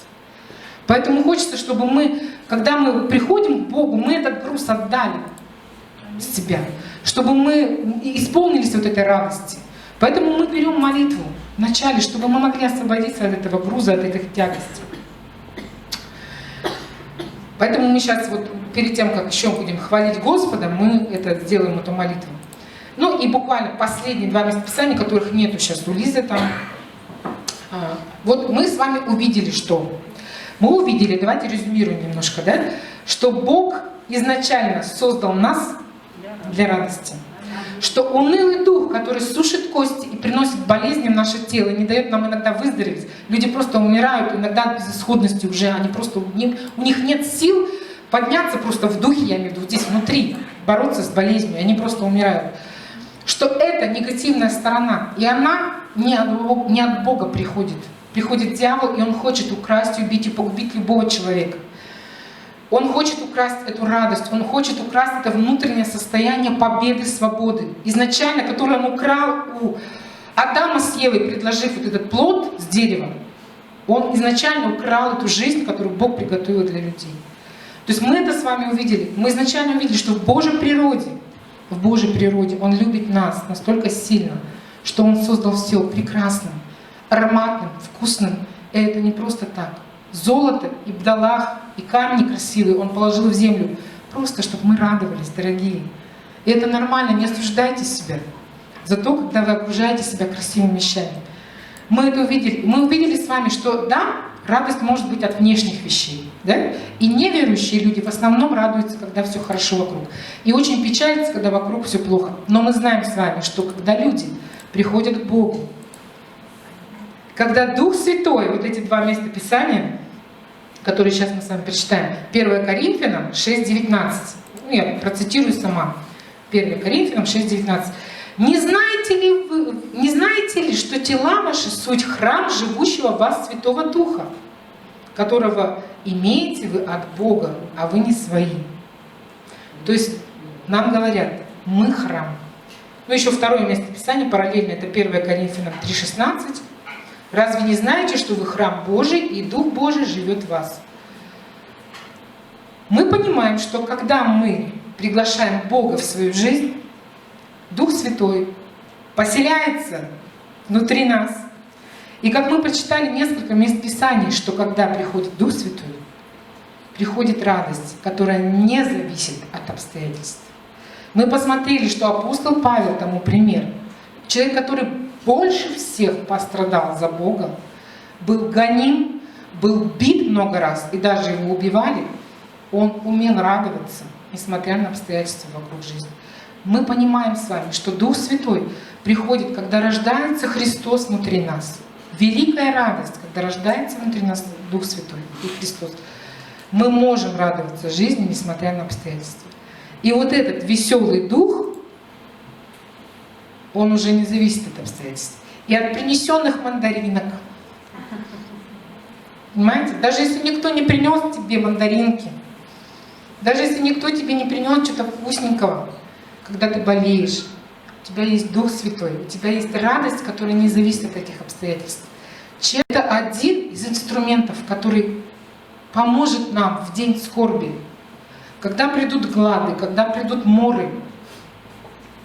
Поэтому хочется, чтобы мы, когда мы приходим к Богу, мы этот груз отдали. с себя, чтобы мы исполнились вот этой радости. Поэтому мы берем молитву вначале, чтобы мы могли освободиться от этого груза, от этой тягости. Поэтому мы сейчас, вот перед тем, как еще будем хвалить Господа, мы это сделаем, эту молитву. Ну и буквально последние 2 местописания, которых нету сейчас у Лизы там. Вот мы с вами увидели, что? Мы увидели, давайте резюмируем немножко, да? Что Бог изначально создал нас для радости. Что унылый дух, который сушит кости и приносит болезни в наше тело, не дает нам иногда выздороветь. Люди просто умирают, иногда от безысходности уже, они просто, у них нет сил подняться просто в духе, я имею в виду, здесь внутри, бороться с болезнью, они просто умирают. Что это негативная сторона, и она не от Бога приходит. Приходит дьявол, и он хочет украсть, убить и погубить любого человека. Он хочет украсть эту радость, он хочет украсть это внутреннее состояние победы, свободы. Изначально, которое он украл у Адама с Евой, предложив вот этот плод с деревом, он изначально украл эту жизнь, которую Бог приготовил для людей. То есть мы это с вами увидели. Мы изначально увидели, что в Божьей природе Он любит нас настолько сильно, что Он создал все прекрасным, ароматным, вкусным. И это не просто так. Золото и бдалах, и камни красивые Он положил в землю, просто чтобы мы радовались, дорогие. И это нормально, не осуждайте себя за то, когда вы окружаете себя красивыми вещами. Мы это увидели. Мы увидели с вами, что да, радость может быть от внешних вещей. Да? И неверующие люди в основном радуются, когда все хорошо вокруг. И очень печалятся, когда вокруг все плохо. Но мы знаем с вами, что когда люди приходят к Богу, когда Дух Святой, вот эти 2 места Писания, которые сейчас мы с вами прочитаем, 1 Коринфянам 6:19, ну, я процитирую сама, 1 Коринфянам 6:19. Не знаете ли, что тела ваши суть храм живущего в вас Святого Духа, которого имеете вы от Бога, а вы не свои? То есть нам говорят, мы храм. Ну еще второе место Писания параллельно, это 1 Коринфянам 3:16. Разве не знаете, что вы храм Божий, и Дух Божий живет в вас? Мы понимаем, что когда мы приглашаем Бога в свою жизнь, Дух Святой поселяется внутри нас. И как мы прочитали несколько мест Писаний, что когда приходит Дух Святой, приходит радость, которая не зависит от обстоятельств. Мы посмотрели, что апостол Павел тому пример. Человек, который больше всех пострадал за Бога, был гоним, был бит много раз, и даже его убивали, он умел радоваться, несмотря на обстоятельства вокруг жизни. Мы понимаем с вами, что Дух Святой приходит, когда рождается Христос внутри нас. Великая радость, когда рождается внутри нас Дух Святой и Христос. Мы можем радоваться жизни, несмотря на обстоятельства. И вот этот веселый дух, он уже не зависит от обстоятельств. И от принесенных мандаринок. Понимаете? Даже если никто не принес тебе мандаринки, даже если никто тебе не принес что-то вкусненького, когда ты болеешь, у тебя есть Дух Святой, у тебя есть радость, которая не зависит от этих обстоятельств. Это один из инструментов, который поможет нам в день скорби, когда придут глады, когда придут моры.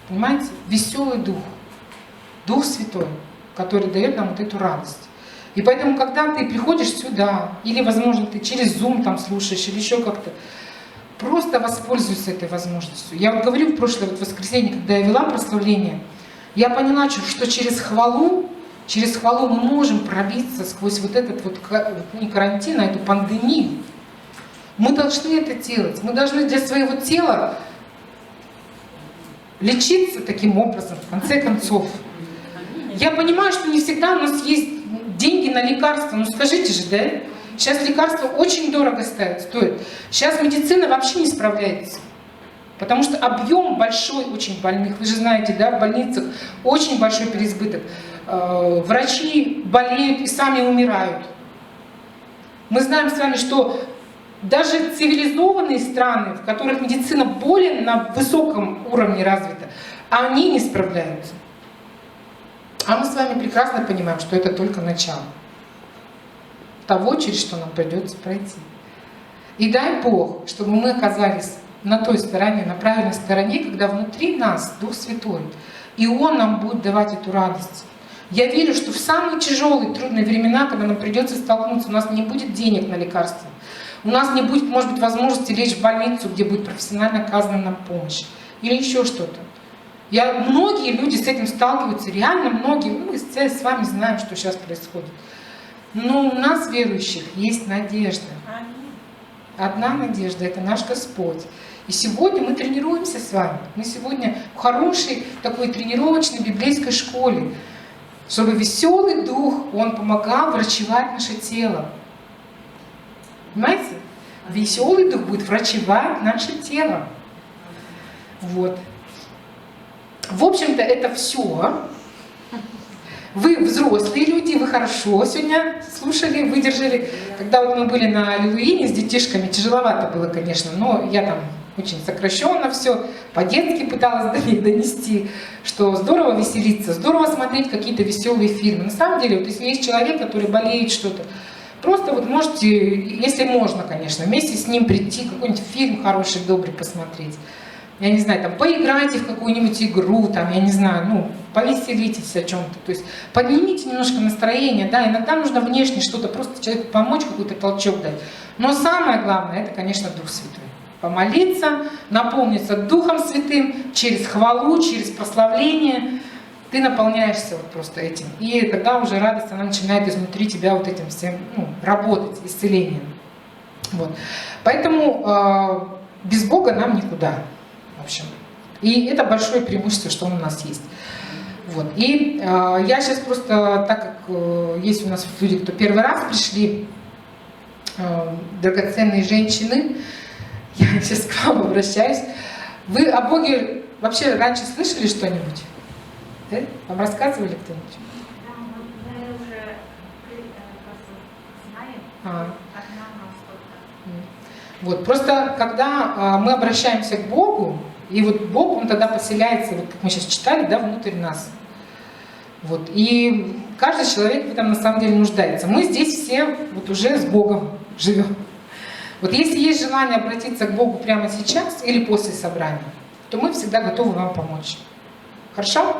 Понимаете? Веселый Дух, Дух Святой, который дает нам вот эту радость. И поэтому, когда ты приходишь сюда, или, возможно, ты через Zoom там слушаешь, или еще как-то, просто воспользуйся этой возможностью. Я вот говорю в прошлое воскресенье, когда я вела прославление, я поняла, что через хвалу мы можем пробиться сквозь вот этот вот не карантин, а эту пандемию. Мы должны это делать. Мы должны для своего тела лечиться таким образом, в конце концов. Я понимаю, что не всегда у нас есть деньги на лекарства. Ну скажите же, да? Сейчас лекарства очень дорого стоят. Сейчас медицина вообще не справляется. Потому что объем большой очень больных. Вы же знаете, да, в больницах очень большой переизбыток. Врачи болеют и сами умирают. Мы знаем с вами, что даже цивилизованные страны, в которых медицина более на высоком уровне развита, они не справляются. А мы с вами прекрасно понимаем, что это только начало того, через что нам придется пройти. И дай Бог, чтобы мы оказались на той стороне, на правильной стороне, когда внутри нас Дух Святой. И Он нам будет давать эту радость. Я верю, что в самые тяжелые, трудные времена, когда нам придется столкнуться, у нас не будет денег на лекарства, у нас не будет, может быть, возможности лечь в больницу, где будет профессионально оказана нам помощь, или еще что-то. Многие люди с этим сталкиваются, реально многие, мы с вами знаем, что сейчас происходит. Но у нас, верующих, есть надежда. Одна надежда — это наш Господь. И сегодня мы тренируемся с вами. Мы сегодня в хорошей такой тренировочной библейской школе, чтобы веселый дух, он помогал врачевать наше тело. Понимаете? Веселый дух будет врачевать наше тело. Вот. В общем-то, это все. Вы взрослые люди, вы хорошо сегодня слушали, выдержали. Когда вот мы были на Аллилуйне с детишками, тяжеловато было, конечно, но я там очень сокращенно все, по-детски пыталась до них донести, что здорово веселиться, здорово смотреть какие-то веселые фильмы. На самом деле, вот если есть человек, который болеет что-то, просто вот можете, если можно, конечно, вместе с ним прийти, какой-нибудь фильм хороший, добрый посмотреть. Я не знаю, там, поиграйте в какую-нибудь игру, там, я не знаю, ну, повеселитесь о чем-то. То есть поднимите немножко настроение, да, иногда нужно внешне что-то, просто человеку помочь, какой-то толчок дать. Но самое главное, это, конечно, Дух Святой. Помолиться, наполниться Духом Святым через хвалу, через прославление. Ты наполняешься вот просто этим. И тогда уже радость, она начинает изнутри тебя вот этим всем работать, исцелением. Вот. Поэтому без Бога нам никуда. В общем. И это большое преимущество, что Он у нас есть. Вот. И я сейчас просто, так как есть у нас люди, кто первый раз пришли, драгоценные женщины, я сейчас к вам обращаюсь. Вы о Боге вообще раньше слышали что-нибудь? Да? Вам рассказывали кто-нибудь? Да, мы уже знаем, от нас сколько. Вот, просто когда мы обращаемся к Богу, и вот Бог, Он тогда поселяется, вот как мы сейчас читали, да, внутрь нас. Вот, и каждый человек в этом на самом деле нуждается. Мы здесь все вот уже с Богом живем. Вот если есть желание обратиться к Богу прямо сейчас или после собрания, то мы всегда готовы вам помочь. Хорошо?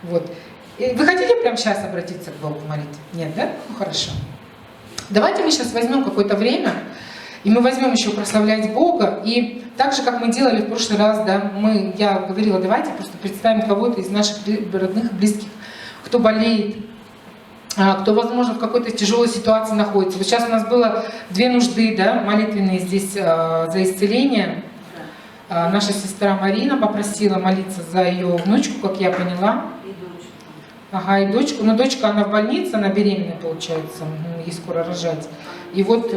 Вот. И вы хотите прямо сейчас обратиться к Богу, молить? Нет, да? Ну хорошо. Давайте мы сейчас возьмем какое-то время, и мы возьмем еще прославлять Бога. И так же, как мы делали в прошлый раз, да, я говорила, давайте просто представим кого-то из наших родных, близких, кто болеет, кто, возможно, в какой-то тяжелой ситуации находится. Вот сейчас у нас было 2 нужды, да, молитвенные здесь за исцеление. Наша сестра Марина попросила молиться за ее внучку, как я поняла. И дочь. Ага, и дочку. Но дочка, она в больнице, она беременная, получается, ей скоро рожать. И вот...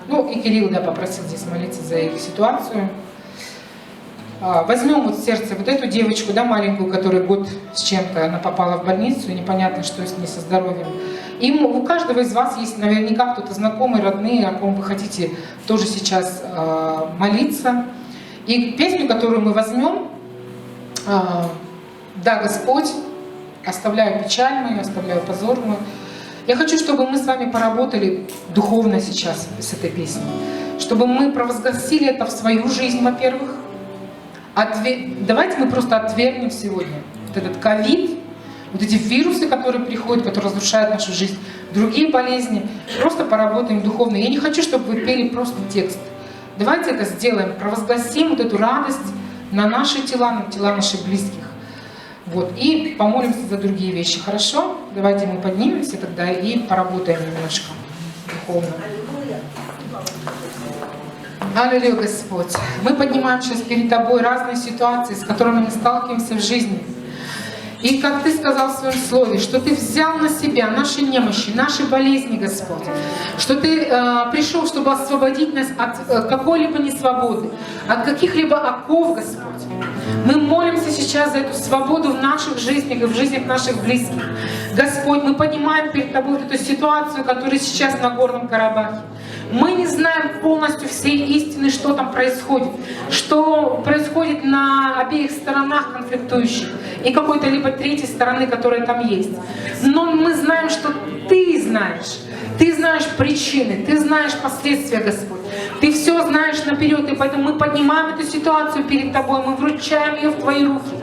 Ну, и Кирилл, да, попросил здесь молиться за их ситуацию. Возьмем вот в сердце вот эту девочку, да, маленькую, которая год с чем-то, она попала в больницу, и непонятно, что с ней со здоровьем. И у каждого из вас есть наверняка кто-то знакомый, родные, о ком вы хотите тоже сейчас молиться. И песню, которую мы возьмем, «Да, Господь, оставляю печаль мою, оставляю позор мой». Я хочу, чтобы мы с вами поработали духовно сейчас с этой песней, чтобы мы провозгласили это в свою жизнь, во-первых. Давайте мы просто отвергнем сегодня вот этот ковид, вот эти вирусы, которые приходят, которые разрушают нашу жизнь, другие болезни. Просто поработаем духовно. Я не хочу, чтобы вы пели просто текст. Давайте это сделаем, провозгласим вот эту радость на наши тела, на тела наших близких. Вот, и помолимся за другие вещи. Хорошо? Давайте мы поднимемся тогда и поработаем немножко духовно. Аллилуйя, Господь. Мы поднимаем сейчас перед Тобой разные ситуации, с которыми мы сталкиваемся в жизни. И как Ты сказал в Своем Слове, что Ты взял на себя наши немощи, наши болезни, Господь. Что Ты пришел, чтобы освободить нас от какой-либо несвободы, от каких-либо оков, Господь. Мы молимся сейчас за эту свободу в наших жизнях и в жизнях наших близких. Господь, мы поднимаем перед Тобой вот эту ситуацию, которая сейчас на Горном Карабахе. Мы не знаем полностью всей истины, что там происходит, что происходит на обеих сторонах конфликтующих и какой-то либо третьей стороны, которая там есть. Но мы знаем, что Ты знаешь. Ты знаешь причины, Ты знаешь последствия, Господь. Ты все знаешь наперед, и поэтому мы поднимаем эту ситуацию перед Тобой, мы вручаем ее в Твои руки.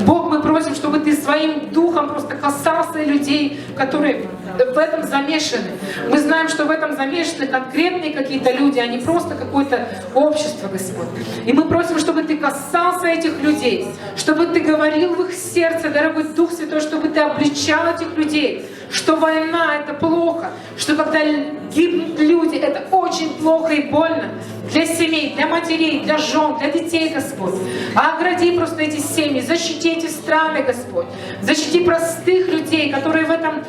Бог, мы просим, чтобы Ты своим духом просто касался людей, которые в этом замешаны. Мы знаем, что в этом замешаны конкретные какие-то люди, а не просто какое-то общество, Господь. И мы просим, чтобы Ты касался этих людей, чтобы Ты говорил в их сердце, дорогой Дух Святой, чтобы Ты обличал этих людей, что война — это плохо, что когда гибнут люди, это очень плохо и больно для семей, для матерей, для жен, для детей, Господь. А огради просто эти семьи, защити эти страны, Господь. Защити простых людей, которые в этом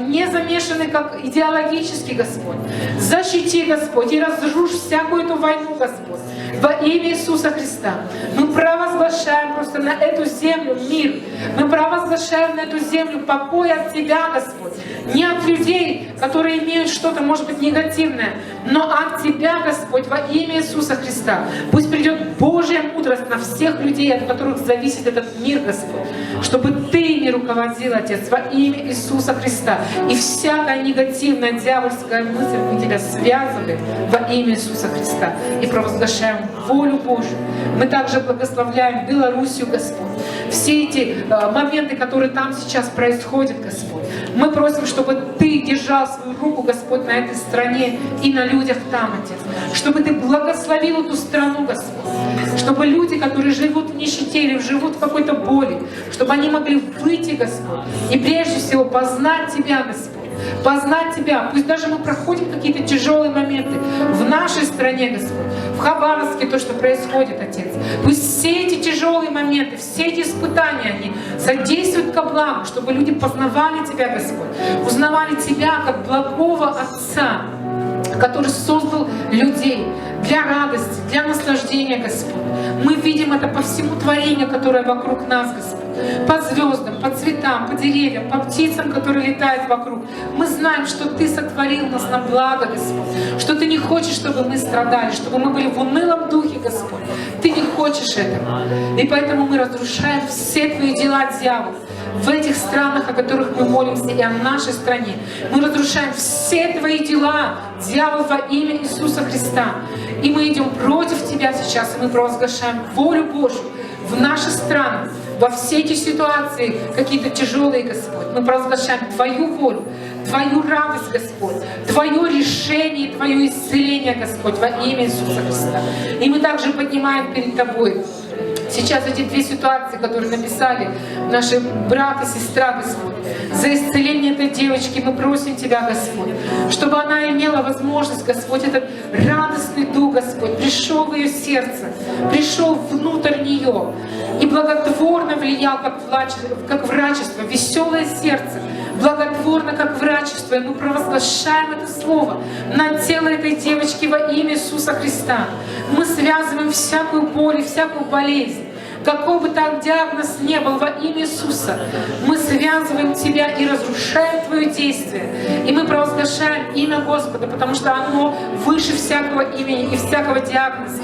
не замешаны как идеологически, Господь. Защити, Господь, и разрушь всякую эту войну, Господь. Во имя Иисуса Христа мы провозглашаем просто на эту землю мир. Мы провозглашаем на эту землю покой от Тебя, Господь. Не от людей, которые имеют что-то, может быть, негативное, но от Тебя, Господь, во имя Иисуса Христа. Пусть придет Божья мудрость на всех людей, от которых зависит этот мир, Господь. Чтобы Ты ими руководил, Отец, во имя Иисуса Христа. И всякая негативная дьявольская мысль мы Тебя связываем во имя Иисуса Христа. И провозглашаем волю Божью. Мы также благословляем Белоруссию, Господь. Все эти моменты, которые там сейчас происходят, Господь. Мы просим, чтобы Ты держал свою руку, Господь, на этой стране и на людях там, Отец. Чтобы Ты благословил эту страну, Господь. Чтобы люди, которые живут в нищете или живут в какой-то боли, чтобы они могли выйти, Господь, и прежде всего познать Тебя, Господь. Познать Тебя. Пусть даже мы проходим какие-то тяжелые моменты в нашей стране, Господь, в Хабаровске, то, что происходит, Отец. Пусть все эти тяжелые моменты, все эти испытания, они содействуют ко благу, чтобы люди познавали Тебя, Господь, узнавали Тебя как благого Отца, который создал людей для радости, для наслаждения, Господь. Мы видим это по всему творению, которое вокруг нас, Господь. По звездам, по цветам, по деревьям, по птицам, которые летают вокруг. Мы знаем, что Ты сотворил нас на благо, Господь. Что Ты не хочешь, чтобы мы страдали, чтобы мы были в унылом духе, Господь. Ты не хочешь этого. И поэтому мы разрушаем все Твои дела, дьявол, в этих странах, о которых мы молимся, и о нашей стране. Мы разрушаем все Твои дела, дьявол, во имя Иисуса Христа. И мы идем против Тебя сейчас, и мы провозглашаем волю Божью в наши страны, во все эти ситуации, какие-то тяжелые, Господь. Мы провозглашаем Твою волю, Твою радость, Господь, Твое решение, Твое исцеление, Господь, во имя Иисуса Христа. И мы также поднимаем перед Тобой сейчас эти две ситуации, которые написали наши брат и сестра, Господь. За исцеление этой девочки мы просим Тебя, Господь, чтобы она имела возможность, Господь, этот радостный дух, Господь, пришел в ее сердце, пришел внутрь нее и благотворно влиял, как врачество, веселое сердце, благотворно, как врачество. И мы провозглашаем это слово на тело этой девочки во имя Иисуса Христа. Мы связываем всякую боль и всякую болезнь. Какой бы там диагноз ни был, во имя Иисуса, мы связываем Тебя и разрушаем Твое действие. И мы провозглашаем имя Господа, потому что оно выше всякого имени и всякого диагноза.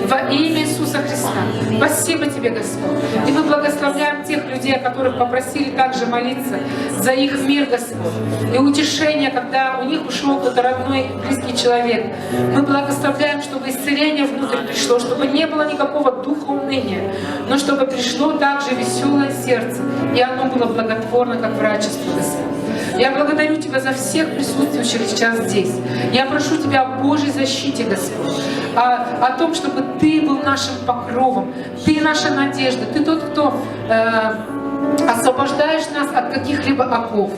Во имя Иисуса Христа. Спасибо Тебе, Господь. И мы благословляем тех людей, о которых попросили также молиться за их мир, Господь. И утешение, когда у них ушел кто-то родной, близкий человек. Мы благословляем, чтобы исцеление внутрь пришло, чтобы не было никакого духа уныния, но чтобы пришло также веселое сердце, и оно было благотворно, как врачество, Господь. Я благодарю Тебя за всех присутствующих сейчас здесь. Я прошу Тебя о Божьей защите, Господь, о том, чтобы Ты был нашим покровом, Ты наша надежда, Ты тот, кто освобождаешь нас от каких-либо оков.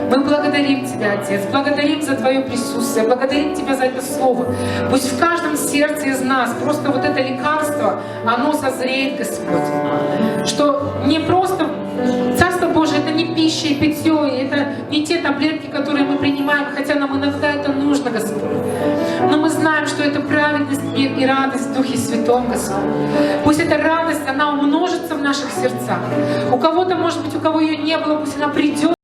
Мы благодарим Тебя, Отец, благодарим за Твое присутствие, благодарим Тебя за это слово. Пусть в каждом сердце из нас просто вот это лекарство, оно созреет, Господь. Что не просто Царство Божие — это не пища и питье, и это не те таблетки, которые мы принимаем, хотя нам иногда это нужно, Господь. Но мы знаем, что это праведность, мир и радость в Духе Святом, Господь. Пусть эта радость, она умножится в наших сердцах. У кого-то, может быть, у кого ее не было, пусть она придет.